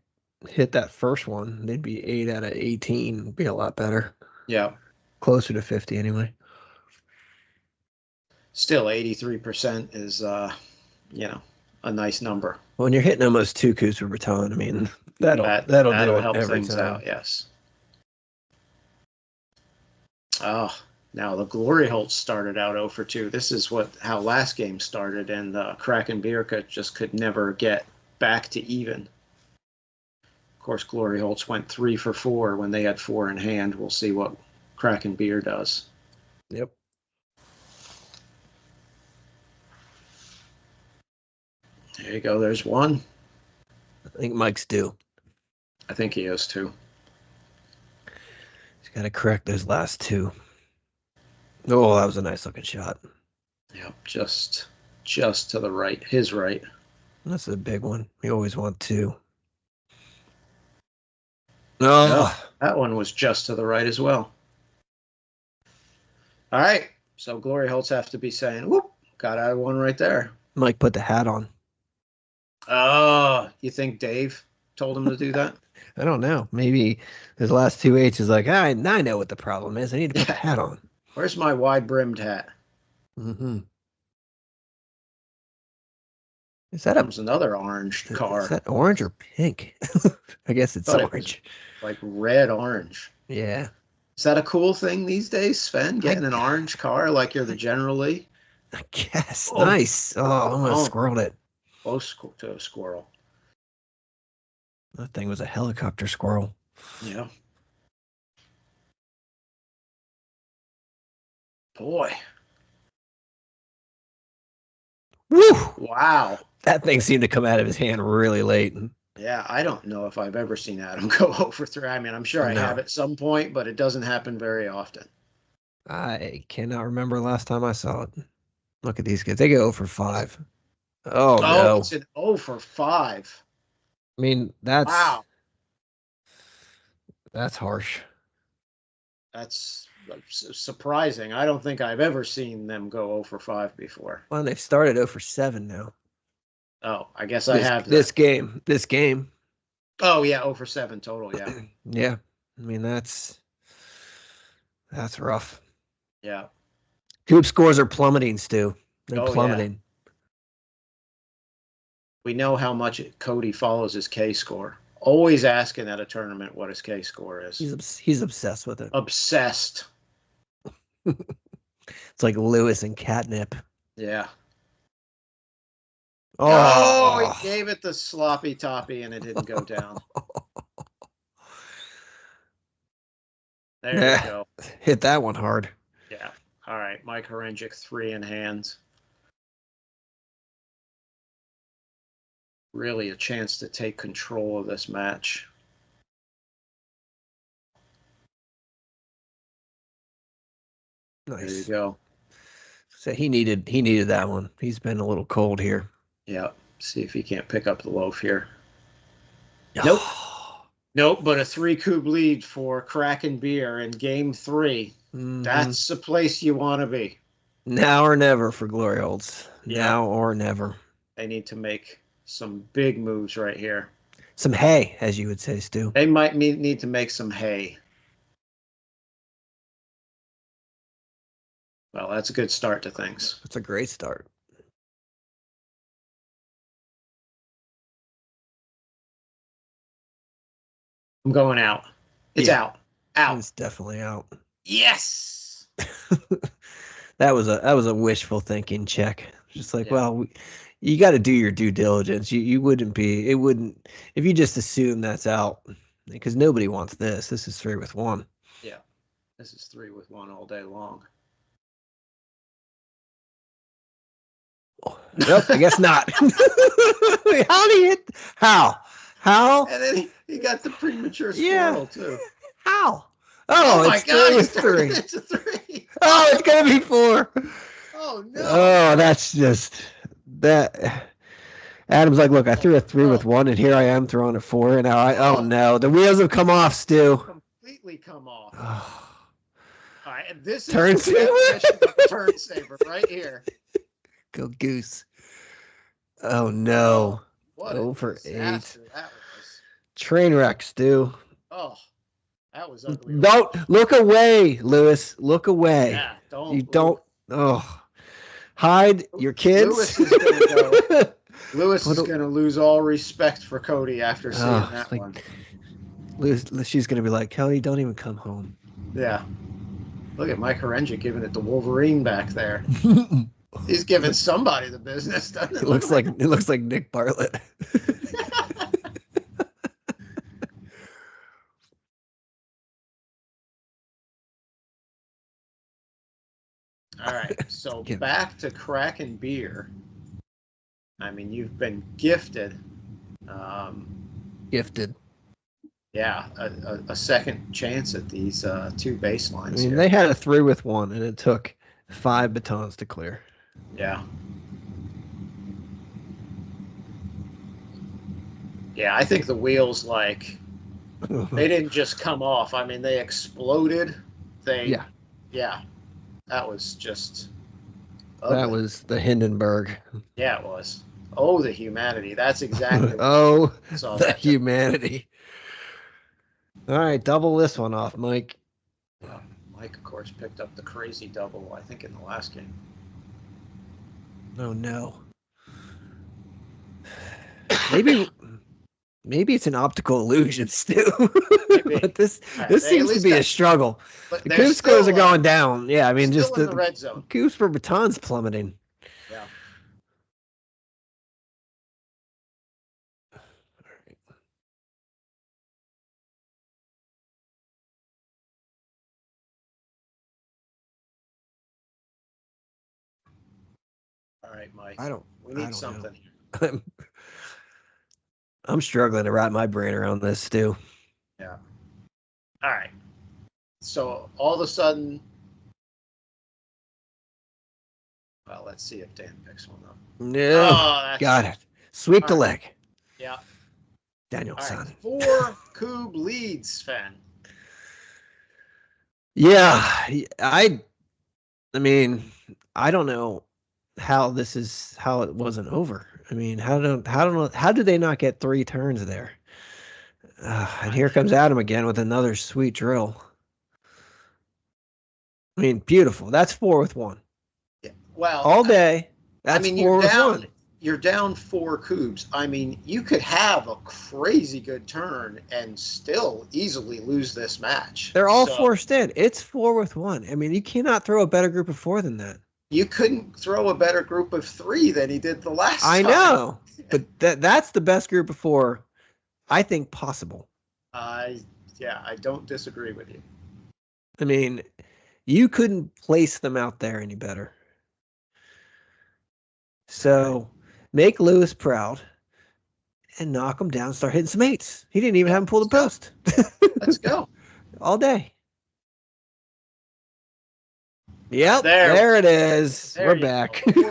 hit that first one, they'd be 8 out of 18. It'd be a lot better. Yeah. Closer to 50 anyway. Still 83% is a nice number. When you're hitting almost 2 Kubbs per baton, I mean that'll do it help every things time. out, yes. Oh, Now, the Glori Holtz started out 0 for 2. This is how last game started, and Kraken Beer just could never get back to even. Of course, Glori Holtz went 3 for 4 when they had 4 in hand. We'll see what Kraken Beer does. Yep. There you go. There's one. I think Mike's due. I think he is too. He's got to correct those last 2. Oh, that was a nice looking shot. Yep, just to the right. His right. That's a big one. We always want 2. Oh, that one was just to the right as well. All right. So Glori Holtz have to be saying, whoop, got out of one right there. Mike put the hat on. Oh, you think Dave told him to do that? I don't know. Maybe his last 2 H's is like, I know what the problem is. I need to put the hat on. Where's my wide-brimmed hat? Mm-hmm. Is that another orange car? Is that orange or pink? I guess it's orange. Like red-orange. Yeah. Is that a cool thing these days, Sven? Getting an orange car like you're the General Lee? I guess. Oh. Nice. Oh, I almost squirreled it. Close to a squirrel. That thing was a helicopter squirrel. Yeah. Boy. Woo! Wow. That thing seemed to come out of his hand really late. Yeah, I don't know if I've ever seen Adam go 0 for 3. I mean, I'm sure I have at some point, but it doesn't happen very often. I cannot remember last time I saw it. Look at these kids. They go 0 for 5. Oh, no. It's an 0 for 5. I mean, that's... Wow. That's harsh. That's surprising. I don't think I've ever seen them go 0 for 5 before. Well, they've started 0 for 7 now. Oh, I guess I have that. This game. Oh, yeah, 0 for 7 total, yeah. Yeah. I mean, that's rough. Yeah. Coop scores are plummeting, Stu. They're plummeting. Yeah. We know how much Cody follows his K score. Always asking at a tournament what his K score is. He's obsessed with it. Obsessed. It's like Lewis and catnip. Yeah. Oh, he gave it the sloppy toppy and it didn't go down. There you go. Hit that one hard. Yeah. All right. Mike Horengic, 3 in hand. Really a chance to take control of this match. Nice. There you go. So he needed that one. He's been a little cold here. Yeah. See if he can't pick up the loaf here. Nope. Nope, but a 3 cube lead for Kraken Beer in game 3. Mm-hmm. That's the place you want to be. Now or never for Glori Holtz. Yeah. Now or never. They need to make some big moves right here. Some hay, as you would say, Stu. They might need to make some hay. Well, that's a good start to things. That's a great start. I'm going out. It's out. Out. It's definitely out. Yes. That was a wishful thinking check. Just like, well, you got to do your due diligence. You wouldn't if you just assume that's out, because nobody wants this. This is 3 with 1. Yeah, this is 3 with 1 all day long. Nope, I guess not. How did he hit? How? And then he got the premature squirrel too. How? Oh, my it's God! It's 3. It's a 3. Oh, it's gonna be 4. Oh no! Oh, that's just that. Adam's like, look, I threw a 3 with 1, and here I am throwing a 4, and now oh no, the wheels have come off, Stu. Completely come off. All right, this is turn the turn saver right here. Go Goose. Oh no. What 0 for 8. That was. Train wreck, Stu. Oh, that was ugly. Don't look away, Lewis. Look away. Yeah, don't. You don't. Oh, hide your kids. Lewis is going to lose all respect for Cody after seeing that one. Lewis, she's going to be like, Kelly, don't even come home. Yeah. Look at Mike Horenja giving it to Wolverine back there. He's giving somebody the business, doesn't it? It looks like Nick Bartlett. All right, so Give- back to Kraken beer. I mean, you've been gifted. Gifted. Yeah, a second chance at these two baselines I mean, here. they had a 3 with 1, and it took 5 batons to clear. Yeah. Yeah, I think the wheels, like, they didn't just come off. I mean, they exploded. Yeah. Yeah, that was just That ugly. was the Hindenburg. Yeah, it was. Oh, the humanity. That's exactly Oh, saw the that. humanity. All right, double this one off, Mike. Mike, of course, picked up the crazy double, I think, in the last game. Oh, no. Maybe it's an optical illusion, Stu. Maybe. But this All right, this they seems at to least be got- a struggle. But The they're Coop scores are still, going down. Yeah, I mean, still just in the red zone. Coops per baton's plummeting. Yeah. All right, Mike. We need something here. I'm struggling to wrap my brain around this, Stu. Yeah. All right. So all of a sudden, well, let's see if Dan picks one up. No, Oh, got it. Sweep the All leg. Yeah. Daniel All right. Son. 4 Kubb leads, Sven. Yeah, I mean, I don't know how it wasn't over. I mean, how did they not get 3 turns there? And here comes Adam again with another sweet drill. I mean, beautiful. That's 4 with 1. Yeah. Well, All day. That's I mean, 4 with 1. you're down 4 Kubbs. I mean, you could have a crazy good turn and still easily lose this match. They're all forced in. It's 4 with 1. I mean, you cannot throw a better group of 4 than that. You couldn't throw a better group of 3 than he did the last time. I know, but that's the best group of 4, I think, possible. Yeah, I don't disagree with you. I mean, you couldn't place them out there any better. So make Lewis proud and knock him down. Start hitting some 8s. He didn't even have him pull the post. Let's go. All day. Yep, There there it is. There We're you back. go.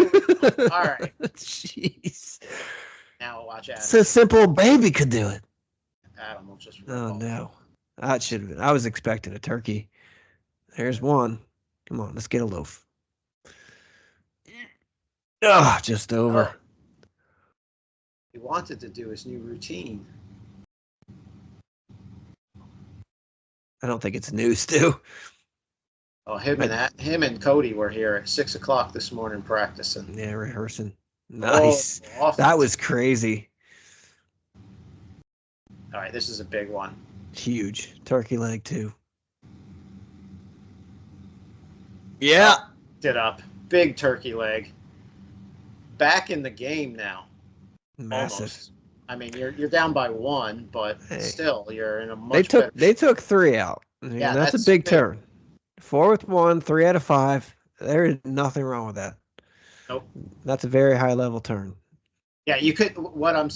All right. Jeez. Now watch Adam. So simple, baby could do it. Adam will just. Oh no, that should have been. I was expecting a turkey. There's one. Come on, let's get a loaf. Oh, just over. He wanted to do his new routine. I don't think it's new, Stu. Oh, him and Cody were here at 6 o'clock this morning practicing. Yeah, rehearsing. Nice. Oh, awesome. That was crazy. All right, this is a big one. Huge. Turkey leg, too. Yeah. It up. Big turkey leg. Back in the game now. Massive. Almost. I mean, you're down by 1, but still, you're in a much better. better. They took 3 out. Yeah, that's a big turn. 4 with 1, 3 out of 5. There is nothing wrong with that. Nope. That's a very high level turn. Yeah, you could. What I was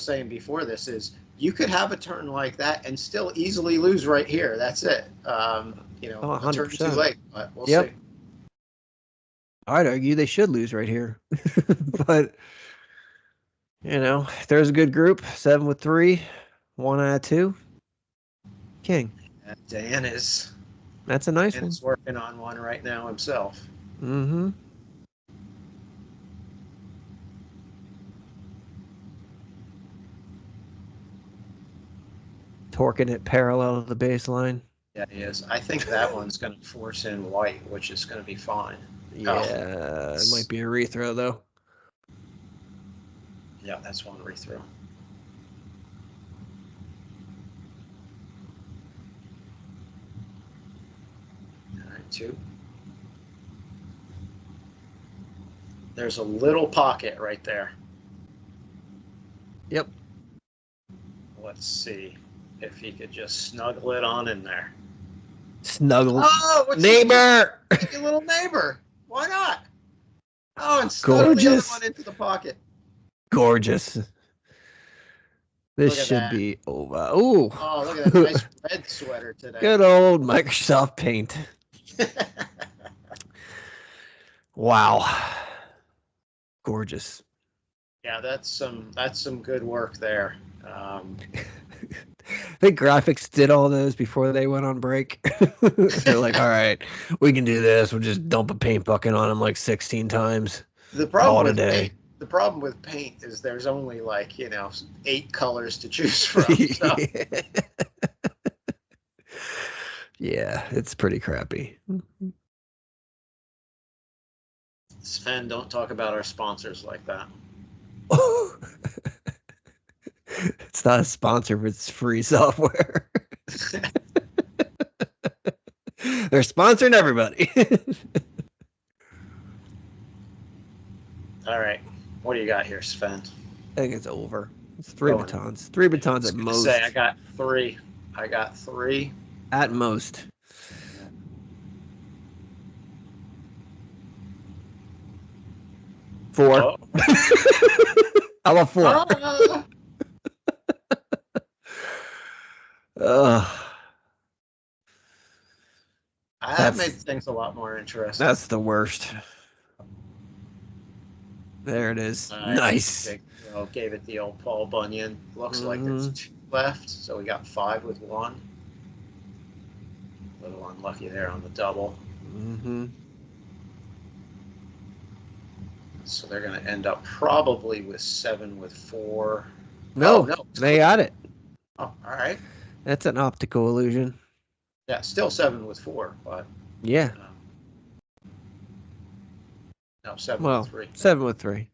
saying before this is, you could have a turn like that and still easily lose right here. That's it. A turn too late, but we'll see. I'd argue they should lose right here, but if there's a good group, 7 with 3, 1 out of 2, king. Dan is. That's a nice one. He's working on one right now himself. Mm-hmm. Torquing it parallel to the baseline. Yeah, he is. I think that one's going to force in white, which is going to be fine. Yeah, it might be a rethrow, though. Yeah, that's one rethrow. All right. 2. There's a little pocket right there. Yep. Let's see if he could just snuggle it on in there. Snuggle. Oh, what's neighbor! your little neighbor. Why not? Oh, and snuggle the other one into the pocket. Gorgeous. This Look at should that. be over. Ooh. Oh, look at that nice red sweater today. Good old Microsoft Paint. Wow. Gorgeous. Yeah, that's some good work there. I think graphics did all those before they went on break. They're like, all right, we can do this. We'll just dump a paint bucket on them like 16 times. The problem all today. The problem with paint is there's only 8 colors to choose from. So. Yeah, it's pretty crappy. Sven, don't talk about our sponsors like that. It's not a sponsor, but it's free software. They're sponsoring everybody. All right. What do you got here, Sven? I think it's over. It's 3 batons. 3 batons at most. I got 3. At most. Four. Oh. I'm a 4. That made things a lot more interesting. That's the worst. There it is. Nice. Gave it the old Paul Bunyan. Looks like there's 2 left, so we got 5 with 1. A little unlucky there on the double. Mm-hmm. So they're going to end up probably with 7 with 4. No, they got it. Oh, all right. That's an optical illusion. Yeah, still 7 with 4, but yeah. No, 7 Well, with 3. 7 with 3.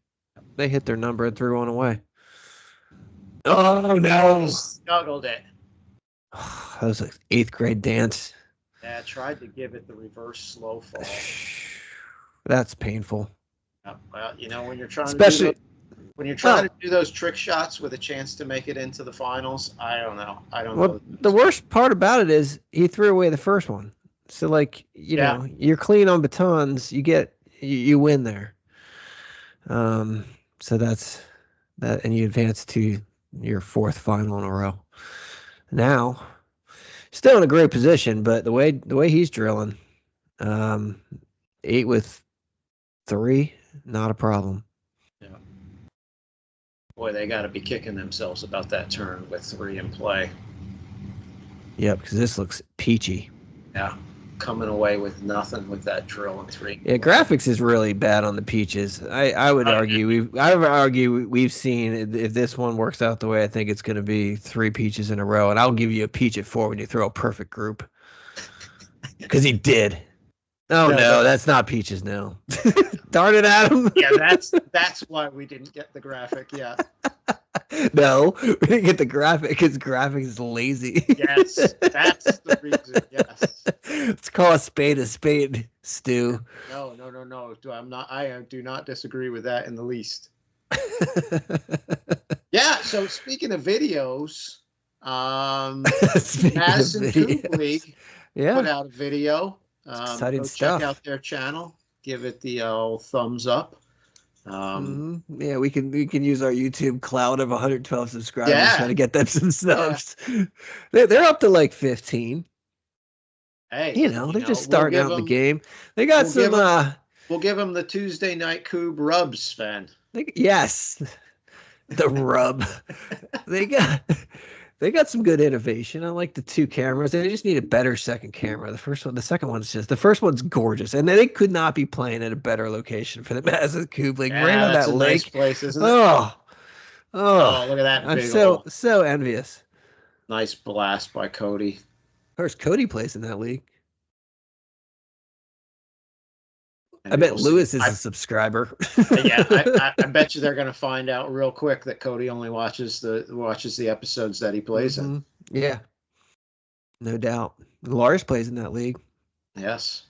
They hit their number and threw one away. Oh no! Snuggled it. That was an 8th grade dance. Yeah, tried to give it the reverse slow fall. That's painful. Well, when you're trying Especially to do those trick shots with a chance to make it into the finals, I don't know. Well, the worst part about it is he threw away the first one. So you know, you're clean on batons, you win there. So that's that, and you advance to your 4th final in a row. Now, still in a great position, but the way he's drilling, 8 with 3, not a problem. Yeah. Boy, they got to be kicking themselves about that turn with 3 in play. Yep, because this looks peachy. Yeah, coming away with nothing with that drill and 3. Yeah, graphics is really bad on the peaches. I would argue we've seen if this one works out the way I think it's going to be 3 peaches in a row, and I'll give you a peach at 4 when you throw a perfect group. Because he did. Oh no, that's not peaches now. Darn it, Adam. Yeah, that's why we didn't get the graphic yet. No, we didn't get the graphic because graphics is lazy. Yes, that's the reason. Yes. Let's call a spade, Stu. No. I do not disagree with that in the least. Yeah. So speaking of videos, Madison Kubb League put out a video. Exciting stuff. Check out their channel. Give it the old thumbs up. Yeah, we can use our YouTube cloud of 112 subscribers try to get them some subs. Yeah. They're up to 15. Hey, they're just starting out in the game. They got we'll give them the Tuesday night Kubb rubs, Sven. Yes, the rub. They got some good innovation. I like the 2 cameras. They just need a better second camera. The first one's gorgeous, and they could not be playing at a better location for the Madison Kubb League. Right on that lake. Nice place, isn't it? Oh, look at that! I'm so envious. Nice blast by Cody. Where's Cody plays in that league? I bet Lewis is a subscriber. Yeah, I bet you they're going to find out real quick that Cody only watches the episodes that he plays in. Yeah, no doubt. Lars plays in that league. Yes.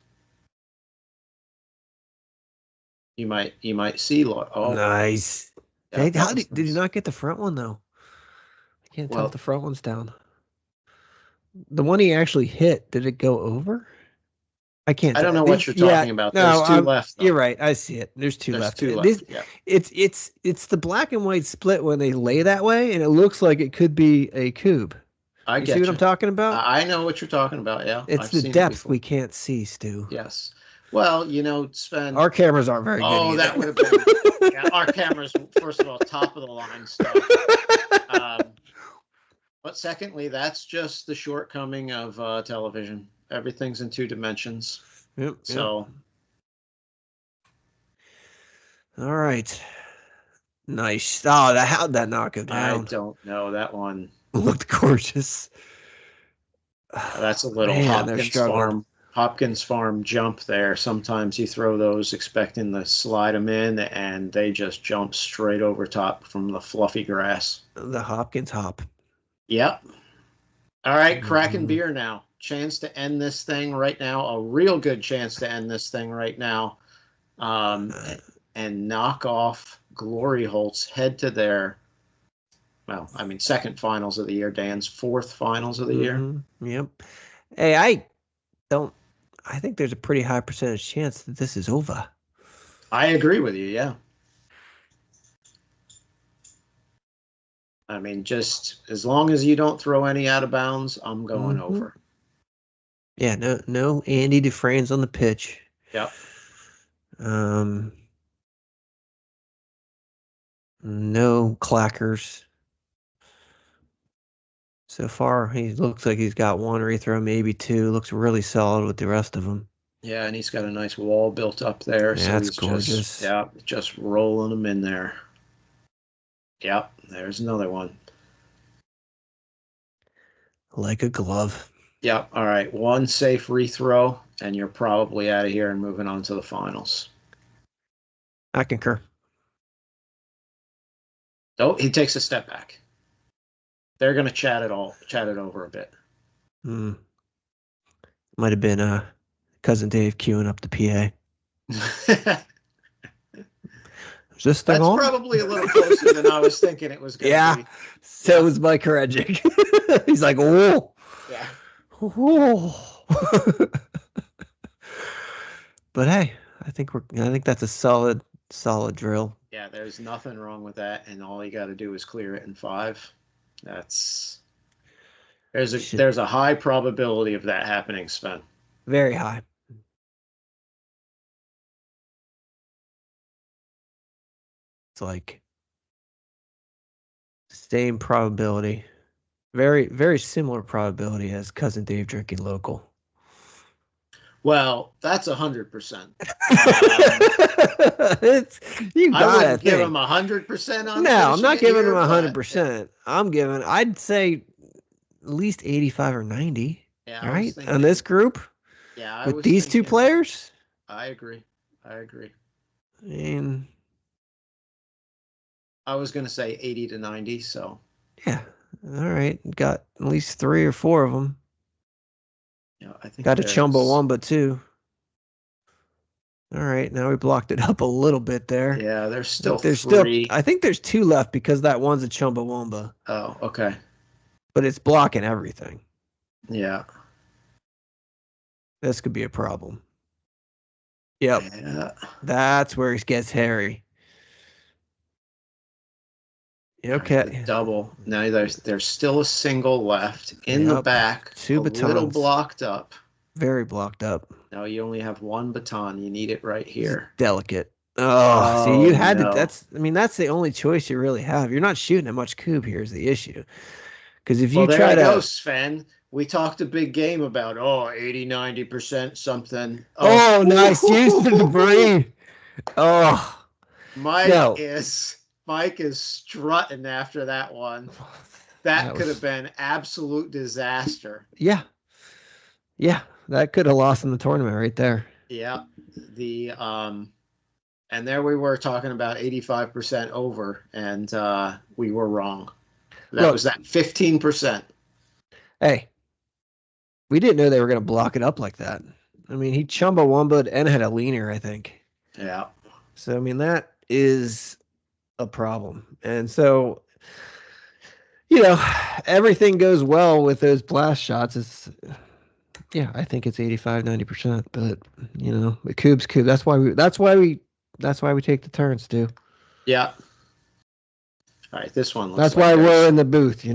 You might see. Oh, Nice. yeah, Hey, that how was did you nice. not get the front one though? I can't tell if Well, the front one's down. The one he actually hit, did it go over? I can't I don't tell. know what you're Yeah, talking about. There's no, two left you're though. right. I see it. There's two There's left. two left. Yeah, It's the black and white split when they lay that way, and it looks like it could be a cube. I You see get what I'm you. talking about? I know what you're talking about. Yeah, It's I've the seen it depth before. we can't see, Stu. Yes. Well, Sven. Our cameras aren't very good Oh, either. that would have been. Yeah, our cameras, first of all, top of the line stuff. But secondly, that's just the shortcoming of television. Everything's in 2 dimensions. Yep. So, All right. Nice. Oh, how'd that knock him I down? don't know that one. Looked gorgeous. That's a little Man, they're struggling. Hopkins Farm jump there. Sometimes you throw those expecting to slide them in, and they just jump straight over top from the fluffy grass. The Hopkins hop. Yep. All right, Kraken beer now. Chance to end this thing right now. A real good chance to end this thing right now. And knock off Glori Holtz, head to their, second finals of the year. Dan's 4th finals of the year. Yep. Hey, I think there's a pretty high percentage chance that this is over. I agree with you, yeah. I mean, just as long as you don't throw any out of bounds, I'm going over. Yeah, no Andy Dufresne's on the pitch. Yep. No clackers. So far, he looks like he's got 1 rethrow, maybe 2. Looks really solid with the rest of them. Yeah, and he's got a nice wall built up there. Yeah, so that's he's gorgeous. just rolling them in there. Yep, there's another one. Like a glove. Yep, all right. 1 safe rethrow, and you're probably out of here and moving on to the finals. I concur. Oh, he takes a step back. They're going to chat it over a bit. Might have been Cousin Dave queuing up the PA. Is this thing That's on? probably a little closer than I was thinking it was going to be. So was Mike Harajic. He's like, oh. Yeah. Oh. But hey, I think that's a solid drill. Yeah, there's nothing wrong with that, and all you got to do is clear it in 5. There's a high probability of that happening, Sven. Very high. It's like same probability. Very, very similar probability as Cousin Dave drinking local. Well, that's 100%. I wouldn't give him 100% on. No, I'm not giving him 100%. I'd say at least 85 or 90. Yeah, right? On this group? Yeah. With these 2 players? I agree. I mean, I was going to say 80 to 90, so. Yeah. All right. Got at least 3 or 4 of them. Yeah, I think got a Chumbawamba too. All right, now we blocked it up a little bit there. Yeah, there's still 3. I think there's 2 left because that one's a Chumbawamba. Oh, okay. But it's blocking everything. Yeah. This could be a problem. Yep. Yeah. That's where it gets hairy. Okay. Double. Now there's still a single left in the back. 2 batons. A little blocked up. Very blocked up. No, you only have 1 baton. You need it right here. It's delicate. Oh, see, you had to. That's the only choice you really have. You're not shooting at much cube here is the issue. Because if you try to go, Sven. We talked a big game about 80, 90% something. Oh, nice use of the brain. Oh, Mike is strutting after that one. That could have been absolute disaster. Yeah, that could have lost in the tournament right there. Yeah, and there we were talking about 85% over, and we were wrong. That was that 15%. Hey, we didn't know they were going to block it up like that. I mean, he Chumbawamba'd and had a leaner, I think. Yeah. So, I mean, that is a problem. And so, everything goes well with those blast shots. I think it's 85, 90%, but the Kubb's Kubb. That's why we take the turns, Stu. Yeah. All right, this one looks That's like why we're in the booth,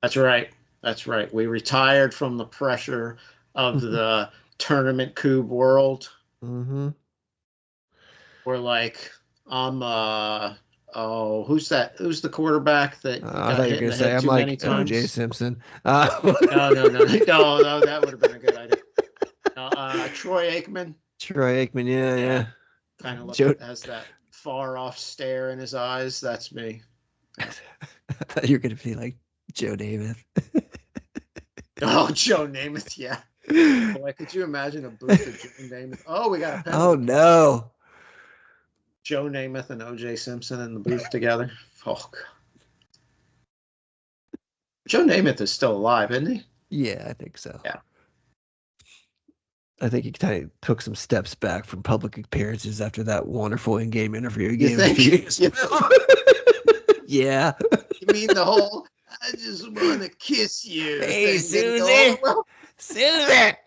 That's right. That's right. We retired from the pressure of the tournament Kubb world. Mm-hmm. We're like, who's that? Who's the quarterback that I got thought you hit were in going the to say, head I'm too many like times? O.J. Simpson. No, that would have been a good idea. Troy Aikman. Troy Aikman, yeah. Kind of Joe... has that far off stare in his eyes. That's me. Yeah. I thought you were going to be like Joe Namath. Oh, Joe Namath, yeah. Boy, could you imagine a booth of Joe Namath? Oh, we got a penalty. Oh, no. Joe Namath and O.J. Simpson in the booth together. Oh, God. Joe Namath is still alive, isn't he? Yeah, I think so. Yeah. I think he kind of took some steps back from public appearances after that wonderful in-game interview he You gave a few think? years ago. Yeah. You mean the whole "I just want to kiss you" Hey, thing didn't go Susie. over well? Susie.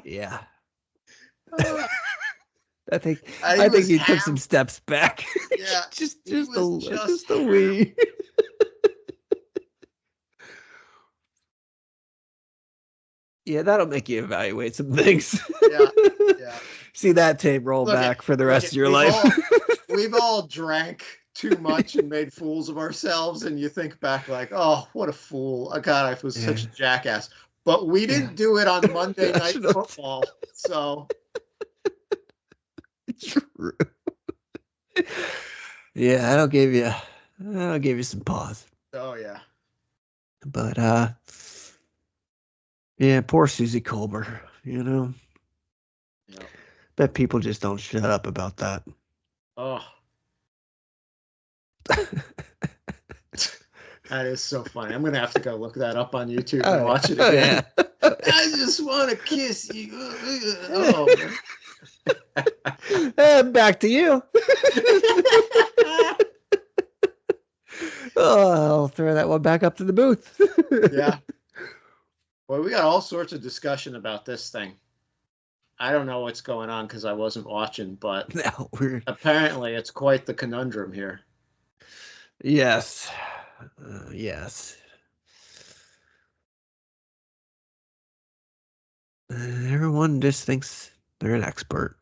Yeah. I think he took some steps back. Yeah. just a wee. Yeah, that'll make you evaluate some things. Yeah. See that tape roll back for the rest of your life. We've all drank too much and made fools of ourselves, and you think back like, oh, what a fool. Oh, God, I was such a jackass. But we didn't do it on Monday Night Football, so. True. Yeah, I'll give you some pause. Oh, yeah. But, poor Susie Colbert, Yeah. Bet people just don't shut up about that. Oh. That is so funny. I'm going to have to go look that up on YouTube and watch it again. Oh, yeah. I just want to kiss you. Oh, and back to you. I'll throw that one back up to the booth. Yeah. Well, we got all sorts of discussion about this thing. I don't know what's going on because I wasn't watching, but apparently it's quite the conundrum here. Yes. Yes. Everyone just thinks they're an expert.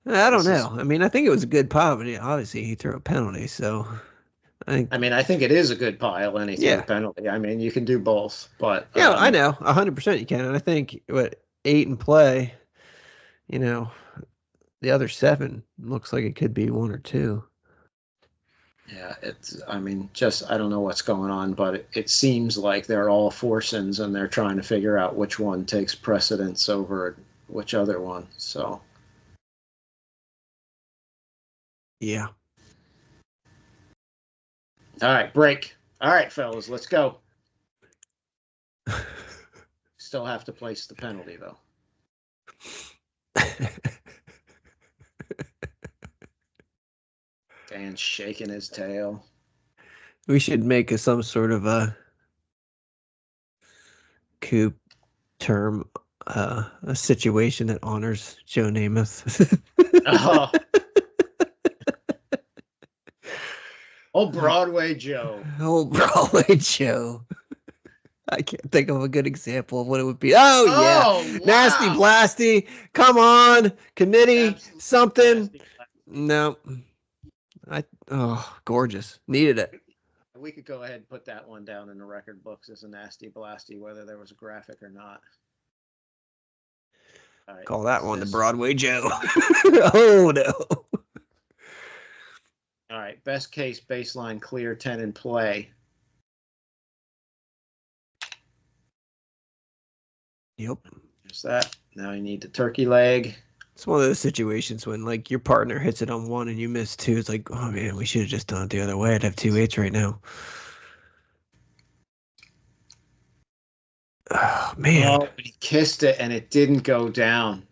I don't know. I mean, I think it was a good pile, but obviously he threw a penalty, so I think it is a good pile, and he threw a penalty. I mean, you can do both, but yeah, I know 100% you can, and I think 8 in play, the other 7 looks like it could be 1 or 2. Yeah, I don't know what's going on, but it seems like they're all foursins and they're trying to figure out which one takes precedence over which other one. So, yeah. All right, break. All right, fellas, let's go. Still have to place the penalty, though. Dan's shaking his tail. We should make some sort of a Kubb term, a situation that honors Joe Namath. Oh. Oh, Broadway Joe. Oh, Broadway Joe. I can't think of a good example of what it would be. Oh, yeah. Wow. Nasty Blasty. Come on. Committee. Absolutely. Something. No. Gorgeous. Needed it. We could go ahead and put that one down in the record books as a Nasty Blasty, whether there was a graphic or not. All right, call that one the Broadway Joe. Oh, no. All right, best case baseline clear 10 in play. Yep. There's that. Now you need the turkey leg. It's one of those situations when your partner hits it on 1 and you miss 2. It's like, oh man, we should have just done it the other way. I'd have 2 8s right now. Oh man. Oh, but he kissed it and it didn't go down.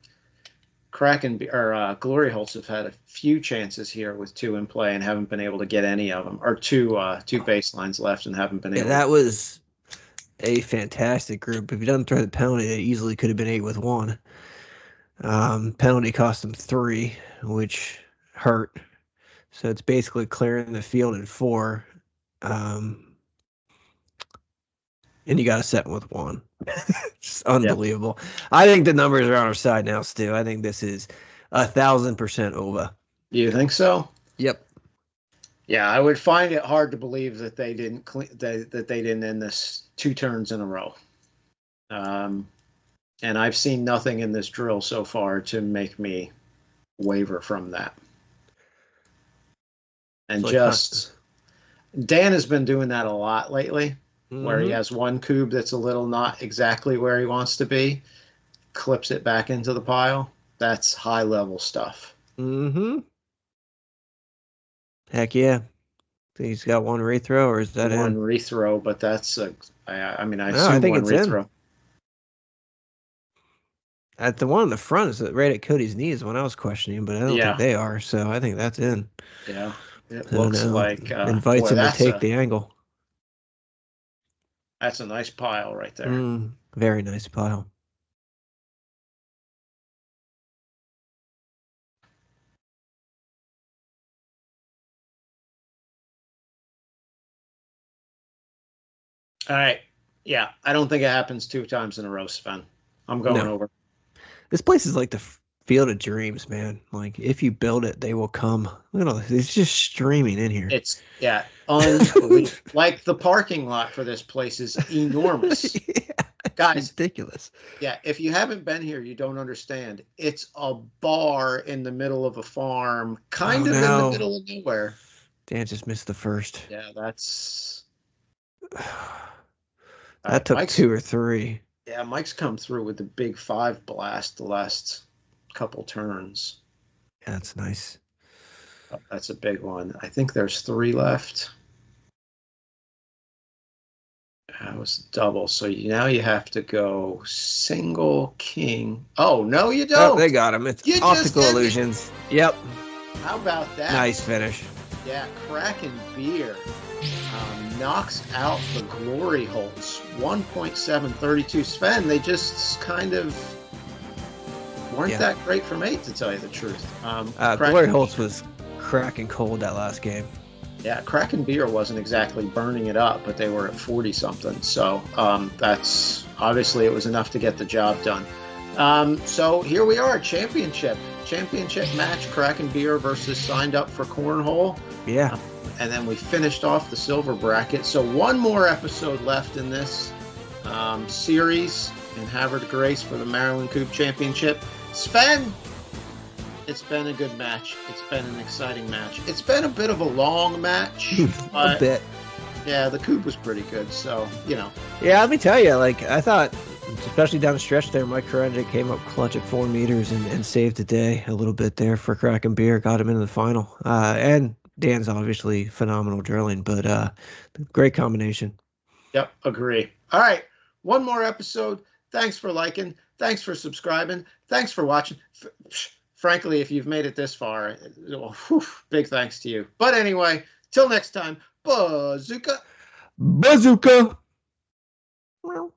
Glori Holtz have had a few chances here with 2 in play and haven't been able to get any of them, or two baselines left and haven't been able. That was a fantastic group. If you didn't throw the penalty, it easily could have been 8-1. Penalty cost them 3, which hurt. So it's basically clearing the field in 4. And you got a 7-1. It's unbelievable. Yep. I think the numbers are on our side now, Stu. I think this is 1,000% over. You think so? Yep. Yeah, I would find it hard to believe that they didn't that they didn't end this 2 turns in a row. And I've seen nothing in this drill so far to make me waver from that. And Dan has been doing that a lot lately, where he has one cube that's a little not exactly where he wants to be, clips it back into the pile. That's high level stuff. Mm-hmm. Heck yeah. Think he's got one rethrow, or is that one in? Rethrow, but that's I assume I think one it's rethrow. In. At the one in the front is right at Cody's knees when I was questioning, but I don't think they are, so I think that's in. Yeah. It looks like invites him to take the angle. That's a nice pile right there. Very nice pile. All right. Yeah, I don't think it happens 2 times in a row, Sven. I'm going over. This place is like the field of dreams, man. Like, if you build it, they will come. Look at all this. It's just streaming in here. It's, unbelievable. Like, the parking lot for this place is enormous. Guys, ridiculous. Yeah, if you haven't been here, you don't understand. It's a bar in the middle of a farm, kind of in the middle of nowhere. Dan just missed the first. Yeah, that's... that took Mike's, 2 or 3. Yeah, Mike's come through with the big 5 blast the last couple turns. Yeah, that's nice. Oh, that's a big one. I think there's 3 left. That was double. So now you have to go single king. Oh, no, you don't. Oh, they got him. It's optical illusions. Yep. How about that? Nice finish. Yeah, Kraken beer knocks out the Glori Holtz. 1.732. Sven, they just kind of weren't that great from 8, to tell you the truth. Glori Holtz was cracking cold that last game. Yeah, Kraken beer wasn't exactly burning it up, but they were at 40-something. So that's obviously it was enough to get the job done. So here we are, championship match, Kraken beer versus signed up for cornhole. Yeah. And then we finished off the silver bracket. So one more episode left in this series in Havre de Grace for the Maryland Kubb Championship. Sven, it's been a good match. It's been an exciting match. It's been a bit of a long match. A bit. Yeah, the Kubb was pretty good, so, Yeah, let me tell you, like, I thought, especially down the stretch there, Mike Karenja came up clutch at 4 meters and saved the day a little bit there for Kraken beer, got him into the final. And Dan's obviously phenomenal drilling, but great combination. Yep, agree. All right, one more episode. Thanks for liking. Thanks for subscribing. Thanks for watching. Frankly, if you've made it this far, big thanks to you. But anyway, till next time, bazooka. Bazooka. Well.